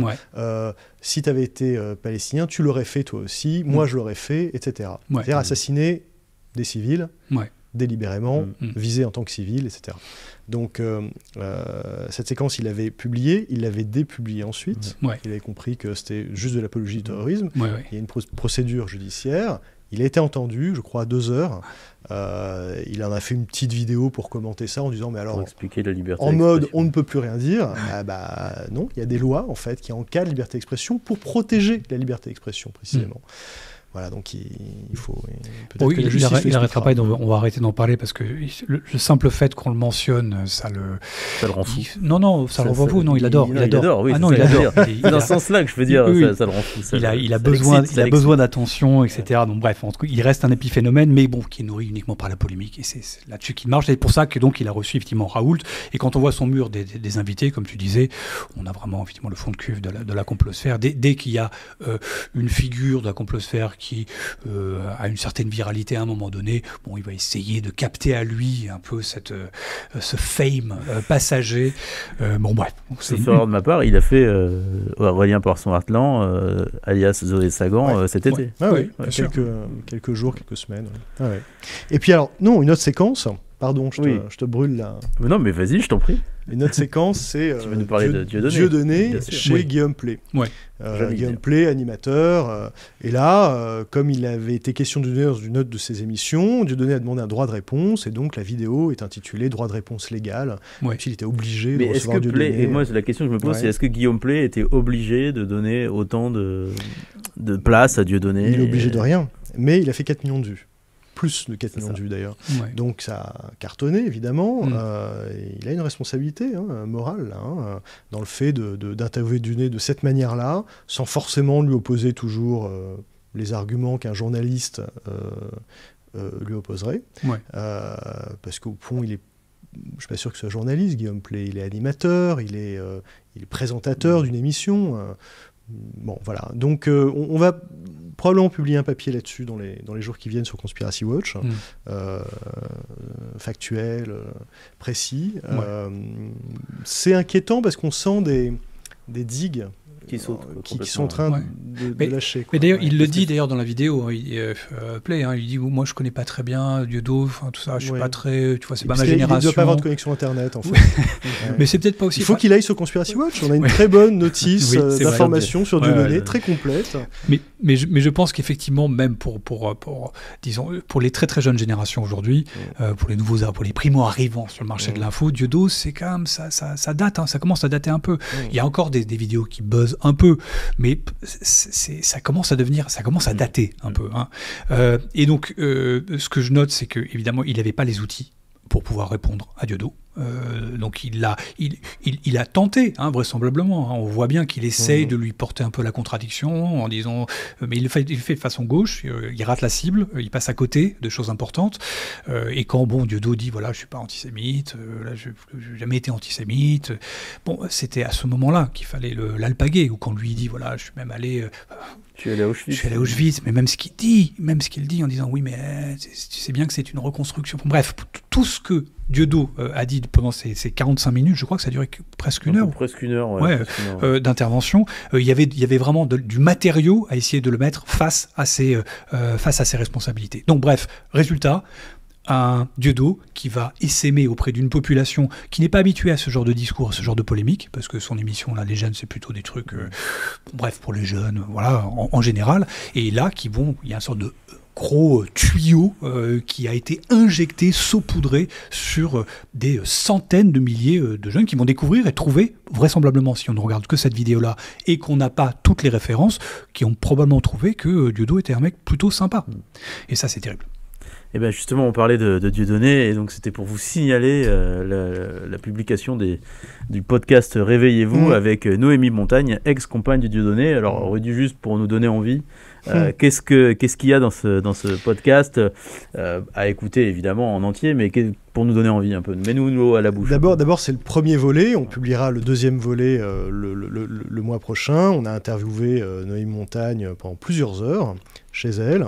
si tu avais été palestinien, tu l'aurais fait toi aussi, moi je l'aurais fait, etc. C'est-à-dire assassiner des civils, délibérément, visés en tant que civils, etc. Donc cette séquence, il l'avait publiée, il l'avait dépubliée ensuite, il avait compris que c'était juste de l'apologie du terrorisme, il y a une procédure judiciaire, il a été entendu, je crois, à 2 heures. Il en a fait une petite vidéo pour commenter ça en disant mais alors, expliquer la liberté en mode on ne peut plus rien dire. Non, il y a des lois en fait qui encadrent la liberté d'expression pour protéger la liberté d'expression précisément. Voilà, donc il faut peut-être que la justice il n'arrêtera pas, on va arrêter d'en parler parce que le simple fait qu'on le mentionne, ça le rend fou. Non, ça le rend fou. Non, il adore. Il adore. Oui, il adore. Dans ce sens-là que je veux dire, ça le rend fou. Il a besoin d'attention, etc. Donc bref, en tout cas, il reste un épiphénomène, mais bon, qui est nourri uniquement par la polémique, et c'est là-dessus qu'il marche. C'est pour ça que donc il a reçu effectivement Raoult. Et quand on voit son mur des invités, comme tu disais, on a vraiment effectivement le fond de cuve de la complosphère. Dès qu'il y a une figure de la complosphère qui a une certaine viralité à un moment donné, bon, il va essayer de capter à lui un peu ce fame passager. Bon, bref. Sauf erreur de ma part, il a fait Aurélien Poisson-Hartland, alias Zoé Sagan, cet été. Quelques jours, quelques semaines. Et puis alors, non, une autre séquence. Pardon, je te brûle là. Mais non, mais vas-y, je t'en prie. Une autre séquence, c'est tu veux nous parler de Dieudonné chez Guillaume Play. Guillaume Play, animateur. Et là, comme il avait été question de Dieudonné dans une autre de ses émissions, Dieudonné a demandé un droit de réponse, et donc la vidéo est intitulée Droit de réponse légal. Il était obligé de recevoir Dieudonné. Et moi, la question que je me pose, c'est est-ce que Guillaume Play était obligé de donner autant de place à Dieudonné? Il est obligé de rien, mais il a fait 4 millions de vues. Plus de 4 millions de vues d'ailleurs. Donc ça a cartonné évidemment. Il a une responsabilité morale dans le fait d'interviewer Dieudonné de cette manière-là, sans forcément lui opposer toujours les arguments qu'un journaliste lui opposerait. Parce qu'au fond, il est suis pas sûr que ce soit journaliste, Guillaume Pley. Il est animateur, il est présentateur d'une émission. Bon, voilà. Donc, on va probablement publier un papier là-dessus dans les jours qui viennent sur Conspiracy Watch, factuel, précis. Ouais. C'est inquiétant parce qu'on sent des digues qui sont en train de lâcher. Quoi. Mais d'ailleurs, il le dit d'ailleurs dans la vidéo, Play, il dit moi je connais pas très bien Dieudo, tout ça, je suis pas très, tu vois, c'est pas ma génération. Il ne doit pas avoir de connexion internet en fait. Mais c'est peut-être pas aussi. Il faut qu'il aille sur Conspiracy Watch. On a une très bonne notice d'information sur Dieudonné, très complète. Mais je pense qu'effectivement, même pour les très très jeunes générations aujourd'hui, pour les primo-arrivants sur le marché de l'info, Dieudo, c'est quand même ça date, ça commence à dater un peu. Il y a encore des vidéos qui buzzent un peu, mais ça commence à dater un peu. Et donc, ce que je note, c'est que évidemment, il n'avait pas les outils pour pouvoir répondre à Dieudo. Donc il a tenté, vraisemblablement. On voit bien qu'il essaye de lui porter un peu la contradiction en disant, mais il le fait de façon gauche. Il rate la cible, il passe à côté de choses importantes. Et quand Dieudo dit voilà, je suis pas antisémite, là je n'ai jamais été antisémite. Bon, c'était à ce moment-là qu'il fallait l'alpaguer, ou quand lui dit voilà, je suis même allé. Je suis allé à Auschwitz, mais même ce qu'il dit en disant oui, mais tu sais bien que c'est une reconstruction. Bref, tout ce que Dieudo a dit pendant ces 45 minutes, je crois que ça a duré presque une heure. Presque une heure, d'intervention. Il y avait vraiment du matériau à essayer de le mettre face à ses responsabilités. Donc bref, résultat, un Dieudo qui va essaimer auprès d'une population qui n'est pas habituée à ce genre de discours, à ce genre de polémique, parce que son émission, là, les jeunes, c'est plutôt des trucs, bref, pour les jeunes, voilà, en général. Et là, il y a une sorte de gros tuyau qui a été injecté, saupoudré sur des centaines de milliers de jeunes qui vont découvrir et trouver, vraisemblablement, si on ne regarde que cette vidéo-là et qu'on n'a pas toutes les références, qui ont probablement trouvé que Dieudo était un mec plutôt sympa. Et ça, c'est terrible. Et bien justement, on parlait de Dieudonné, et donc c'était pour vous signaler la publication du podcast Réveillez-vous avec Noémie Montagne, ex-compagne de Dieudonné. Alors, on aurait dû juste pour nous donner envie. Qu'est-ce qu'il y a dans ce podcast à écouter évidemment en entier, mais pour nous donner envie un peu, mets-nous l'eau à la bouche. D'abord c'est le premier volet, on publiera le deuxième volet le mois prochain. On a interviewé Noémie Montagne pendant plusieurs heures chez elle.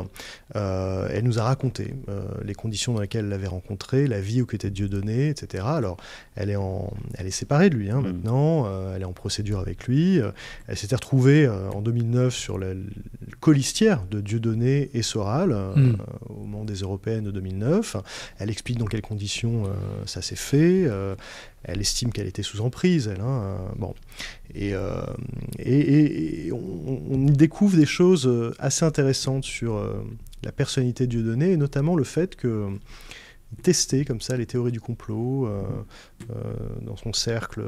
Elle nous a raconté les conditions dans lesquelles elle l'avait rencontré, la vie aux côtés de Dieudonné, etc. Alors elle est séparée de lui maintenant, elle est en procédure avec lui. Elle s'était retrouvée en 2009 sur le colistière de Dieudonné et Soral au moment des européennes de 2009. Elle explique dans quelles conditions ça s'est fait. Elle estime qu'elle était sous emprise, elle. Bon. Et on y découvre des choses assez intéressantes sur la personnalité de Dieudonné, et notamment le fait que testait comme ça les théories du complot dans son cercle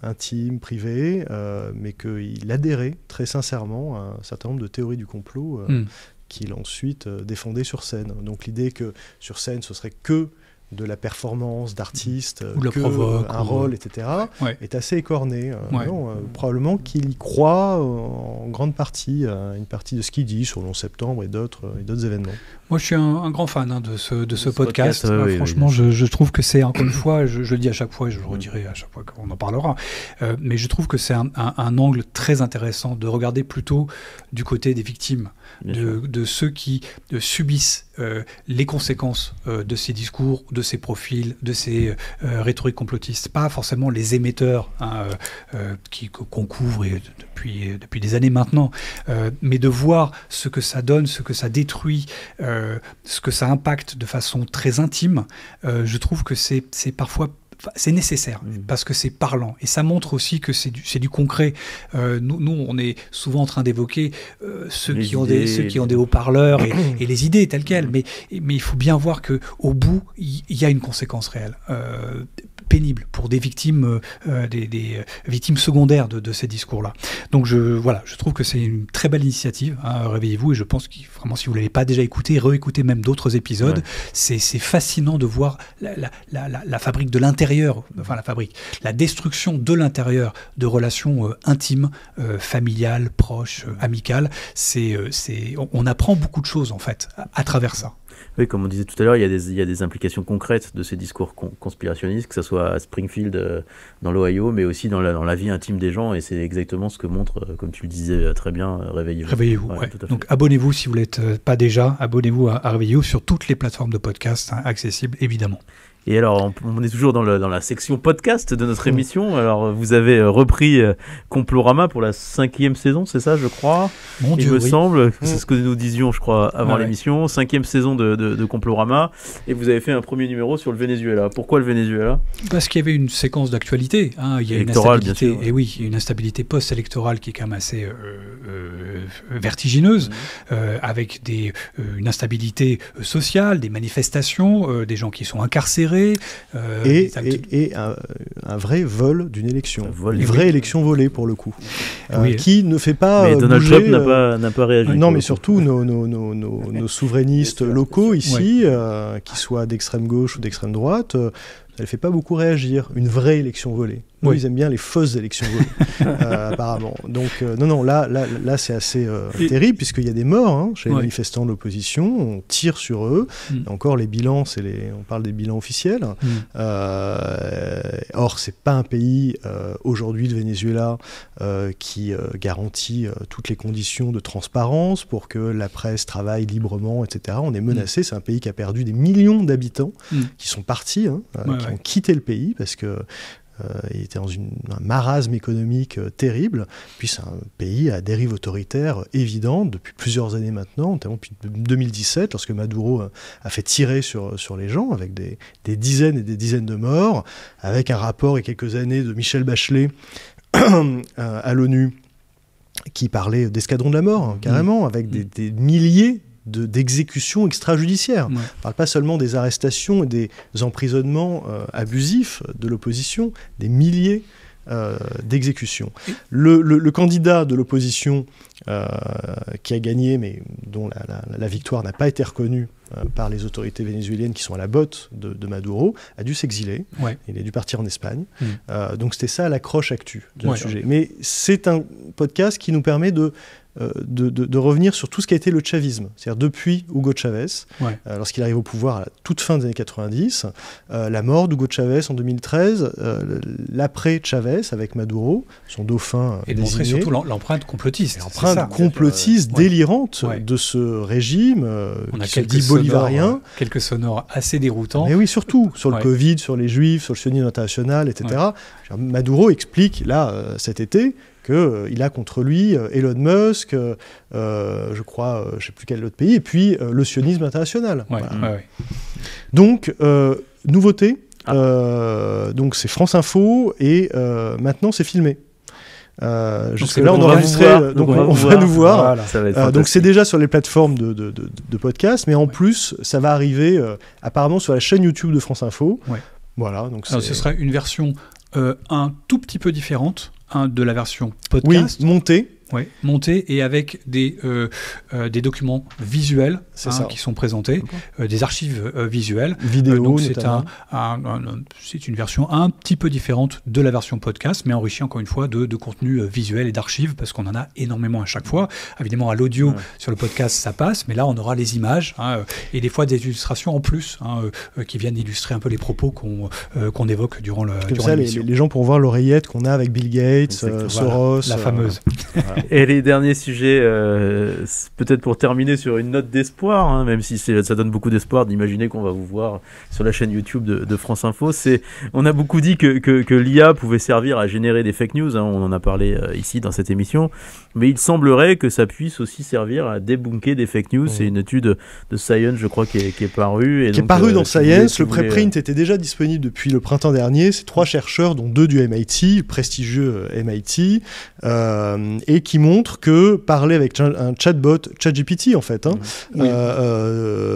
intime, privé, mais qu'il adhérait très sincèrement à un certain nombre de théories du complot qu'il ensuite défendait sur scène. Donc l'idée que sur scène ce serait que de la performance d'artiste, un rôle, etc., est assez écorné. Probablement qu'il y croit en grande partie à une partie de ce qu'il dit sur le 11 septembre et d'autres événements. Moi, je suis un grand fan de ce podcast. Franchement, je trouve que c'est, encore une fois, je le dis à chaque fois et je le redirai à chaque fois qu'on en parlera, mais je trouve que c'est un angle très intéressant de regarder plutôt du côté des victimes, de ceux qui subissent les conséquences de ces discours, de ces profils, de ces rhétoriques complotistes, pas forcément les émetteurs qu'on couvre depuis des années maintenant, mais de voir ce que ça donne, ce que ça détruit, ce que ça impacte de façon très intime. Je trouve que c'est parfois c'est nécessaire parce que c'est parlant et ça montre aussi que c'est du concret. Nous, on est souvent en train d'évoquer ceux qui ont des haut-parleurs et les idées telles quelles, mais il faut bien voir que au bout il y a une conséquence réelle. Pénible pour des victimes, des victimes secondaires de ces discours-là. Donc je trouve que c'est une très belle initiative, Réveillez-vous, et je pense que vraiment, si vous ne l'avez pas déjà écouté, réécoutez même d'autres épisodes. C'est fascinant de voir la fabrique de l'intérieur, la destruction de l'intérieur de relations intimes, familiales, proches, amicales. On apprend beaucoup de choses en fait à travers ça. Oui, comme on disait tout à l'heure, il y a des implications concrètes de ces discours conspirationnistes, que ce soit à Springfield, dans l'Ohio, mais aussi dans la vie intime des gens, et c'est exactement ce que montre, comme tu le disais très bien, Réveillez-vous. Réveillez-vous, ouais. Donc abonnez-vous si vous ne l'êtes pas déjà, abonnez-vous à Réveillez-vous sur toutes les plateformes de podcast accessibles, évidemment. Et alors, on est toujours dans la section podcast de notre émission. Alors, vous avez repris Complorama pour la 5e saison, c'est ça, je crois. Mon Dieu, il me semble, c'est ce que nous disions, je crois, avant l'émission. 5e saison de Complorama. Et vous avez fait un premier numéro sur le Venezuela. Pourquoi le Venezuela ? Parce qu'il y avait une séquence d'actualité. Il y a une instabilité, bien sûr, et oui, une instabilité post-électorale qui est quand même assez vertigineuse, avec une instabilité sociale, des manifestations, des gens qui sont incarcérés. Et un vrai vol d'une élection. Une vraie élection volée, pour le coup. Qui ne fait pas mais Donald bouger, Trump n'a pas réagi. Non, mais surtout nos souverainistes locaux ici, qu'ils soient d'extrême gauche ou d'extrême droite, ça ne fait pas beaucoup réagir. Une vraie élection volée. Eux, ils aiment bien les fausses élections volées, apparemment. Donc, non, là c'est assez terrible, puisqu'il y a des morts chez les manifestants de l'opposition. On tire sur eux. Et encore, les bilans, on parle des bilans officiels. Or, c'est pas un pays, aujourd'hui, le Venezuela, qui garantit toutes les conditions de transparence pour que la presse travaille librement, etc. On est menacé. C'est un pays qui a perdu des millions d'habitants qui sont partis, qui ont quitté le pays, parce que il était dans un marasme économique terrible. Puis c'est un pays à dérive autoritaire évidente depuis plusieurs années maintenant, notamment depuis 2017, lorsque Maduro a fait tirer sur les gens, avec des dizaines et des dizaines de morts, avec un rapport il y a quelques années de Michel Bachelet à l'ONU qui parlait d'escadron de la mort, carrément, avec des milliers d'exécutions extrajudiciaires. On ne parle pas seulement des arrestations et des emprisonnements abusifs de l'opposition, des milliers d'exécutions. Le candidat de l'opposition qui a gagné, mais dont la victoire n'a pas été reconnue par les autorités vénézuéliennes qui sont à la botte de Maduro, a dû s'exiler. Il a dû partir en Espagne. Donc c'était ça l'accroche actu du sujet. Mais c'est un podcast qui nous permet de revenir sur tout ce qui a été le chavisme, c'est-à-dire depuis Hugo Chavez, lorsqu'il arrive au pouvoir à la toute fin des années 90, la mort d'Hugo Chavez en 2013, l'après Chavez avec Maduro, son dauphin et de montrer surtout l'empreinte complotiste. L'empreinte complotiste, délirante de ce régime on a qui se dit bolivarien. Quelques sonores assez déroutants. Mais oui, surtout sur le Covid, sur les Juifs, sur le sionisme international, etc. Maduro explique, là, cet été, qu'il a contre lui Elon Musk, je crois, je ne sais plus quel autre pays, et puis le sionisme international. Donc, nouveauté, donc c'est France Info, et maintenant c'est filmé. Jusque-là, on enregistrait, donc on va nous voir. Voilà. Donc c'est déjà sur les plateformes de podcast, mais en plus, ça va arriver apparemment sur la chaîne YouTube de France Info. Voilà, donc alors, ce sera une version un tout petit peu différente de la version podcast. Oui, montée et avec des documents visuels qui sont présentés, des archives visuelles. Vidéo, donc c'est une version un petit peu différente de la version podcast, mais enrichie encore une fois de contenu visuel et d'archives, parce qu'on en a énormément à chaque fois. Évidemment, à l'audio, sur le podcast, ça passe, mais là, on aura les images et des fois des illustrations en plus qui viennent illustrer un peu les propos qu'on évoque durant l'émission. Les gens pourront voir l'oreillette qu'on a avec Bill Gates, Soros. La fameuse. Et les derniers sujets, peut-être pour terminer sur une note d'espoir, même si ça donne beaucoup d'espoir d'imaginer qu'on va vous voir sur la chaîne YouTube de France Info, on a beaucoup dit que l'IA pouvait servir à générer des fake news, on en a parlé ici dans cette émission, mais il semblerait que ça puisse aussi servir à débunker des fake news. C'est une étude de Science, je crois, qui est parue. Et qui est parue dans Science. Le préprint était déjà disponible depuis le printemps dernier. C'est 3 chercheurs, dont 2 du MIT, prestigieux MIT, et qui montre que parler avec un chatbot, ChatGPT en fait,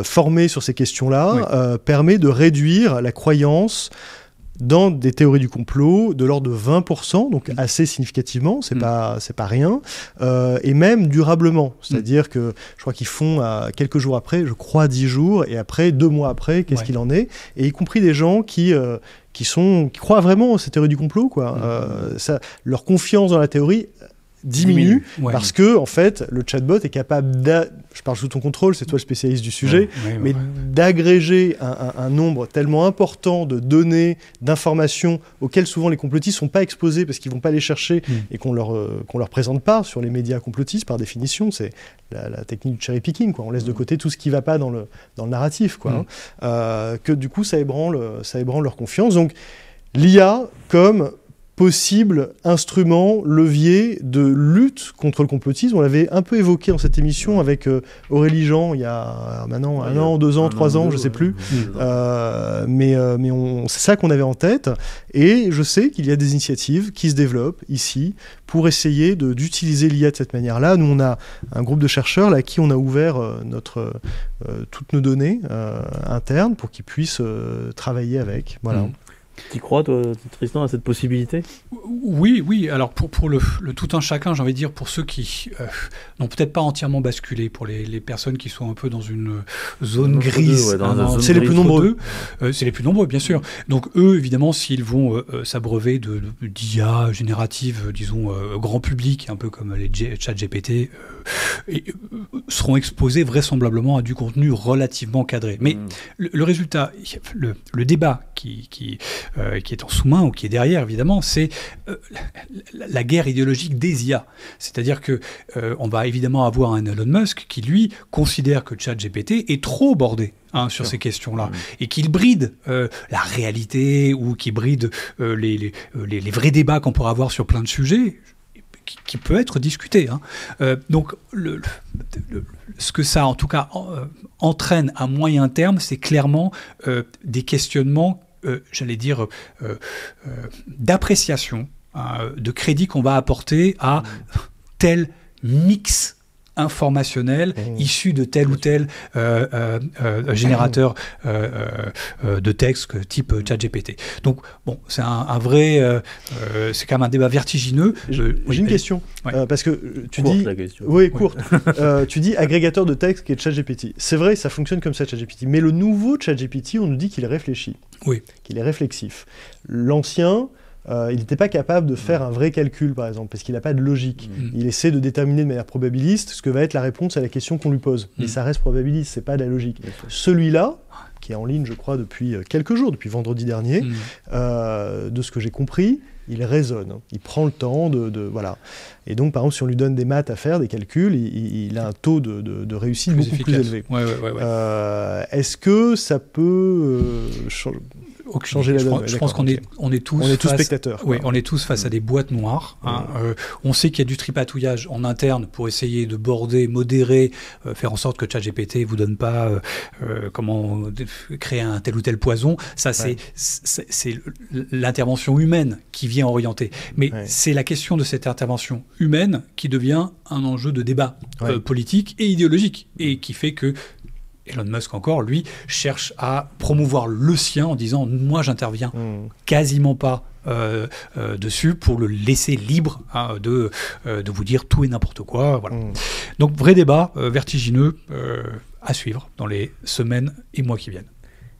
formé sur ces questions-là, permet de réduire la croyance dans des théories du complot de l'ordre de 20%, donc assez significativement, c'est pas rien, et même durablement. C'est-à-dire que je crois qu'ils font quelques jours après, je crois 10 jours, et après 2 mois après, qu'est-ce qu'il en est, et y compris des gens qui croient vraiment à ces théories du complot, quoi. Leur confiance dans la théorie diminue parce que en fait le chatbot est capable je parle sous ton contrôle, c'est toi le spécialiste du sujet, mais d'agréger un nombre tellement important de données, d'informations auxquelles souvent les complotistes sont pas exposés parce qu'ils vont pas les chercher et qu'on leur présente pas sur les médias complotistes par définition. C'est la technique du cherry picking, quoi. On laisse de côté tout ce qui va pas dans le narratif, quoi. Que du coup ça ébranle leur confiance. Donc l'IA comme possible instrument, levier de lutte contre le complotisme. On l'avait un peu évoqué dans cette émission avec Aurélie Jean il y a maintenant 1 an, 2 ans, 3 ans, je ne sais plus. Mais c'est ça qu'on avait en tête. Et je sais qu'il y a des initiatives qui se développent ici pour essayer d'utiliser l'IA de cette manière-là. Nous, on a un groupe de chercheurs là, à qui on a ouvert toutes nos données internes pour qu'ils puissent travailler avec. Voilà. Tu crois, toi, Tristan, à cette possibilité ? Oui. Alors, pour le tout un chacun, j'ai envie de dire, pour ceux qui n'ont peut-être pas entièrement basculé, pour les personnes qui sont un peu dans une zone grise. C'est les plus nombreux. C'est les plus nombreux, bien sûr. Donc, eux, évidemment, s'ils vont s'abreuver d'IA générative, disons, grand public, un peu comme les ChatGPT, seront exposés vraisemblablement à du contenu relativement cadré. Mais le résultat, le débat qui est en sous-main ou qui est derrière, évidemment, c'est la guerre idéologique des IA. C'est-à-dire que on va évidemment avoir un Elon Musk qui, lui, considère que ChatGPT est trop bordé sur ces questions-là, et qu'il bride la réalité ou qu'il bride les vrais débats qu'on pourra avoir sur plein de sujets, qui peut être discuté. Donc, ce que ça, en tout cas, entraîne à moyen terme, c'est clairement des questionnements, j'allais dire, d'appréciation, de crédit qu'on va apporter à tel mix informationnel issu de tel ou tel générateur de texte type ChatGPT. Donc, bon, c'est un vrai... c'est quand même un débat vertigineux. J'ai une question, parce que tu dis... Oui, courte. Tu dis agrégateur de texte qui est ChatGPT. C'est vrai, ça fonctionne comme ça, ChatGPT. Mais le nouveau ChatGPT, on nous dit qu'il réfléchit, qu'il est réflexif. L'ancien... il n'était pas capable de faire un vrai calcul, par exemple, parce qu'il n'a pas de logique. Il essaie de déterminer de manière probabiliste ce que va être la réponse à la question qu'on lui pose. Mais ça reste probabiliste, c'est pas de la logique. Celui-là, qui est en ligne, je crois, depuis quelques jours, depuis vendredi dernier, de ce que j'ai compris, il raisonne, il prend le temps voilà. Et donc, par exemple, si on lui donne des maths à faire, des calculs, il a un taux de réussite beaucoup plus élevé. Est-ce que ça peut changer la donne? Je pense qu'on est tous spectateurs. Oui, on est tous face à des boîtes noires. On sait qu'il y a du tripatouillage en interne pour essayer de border, modérer, faire en sorte que ChatGPT ne vous donne pas comment créer un tel ou tel poison. Ça, c'est l'intervention humaine qui vient orienter. Mais c'est la question de cette intervention humaine qui devient un enjeu de débat politique et idéologique, et qui fait que Elon Musk, encore, lui, cherche à promouvoir le sien en disant « moi, j'interviens quasiment pas dessus pour le laisser libre de vous dire tout et n'importe quoi. » Voilà. Donc, vrai débat vertigineux à suivre dans les semaines et mois qui viennent.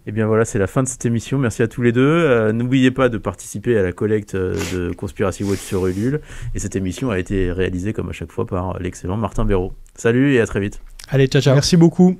Et bien voilà, c'est la fin de cette émission. Merci à tous les deux. N'oubliez pas de participer à la collecte de Conspiracy Watch sur Ulule. Et cette émission a été réalisée, comme à chaque fois, par l'excellent Martin Béraud. Salut et à très vite. Allez, ciao, ciao. Merci beaucoup.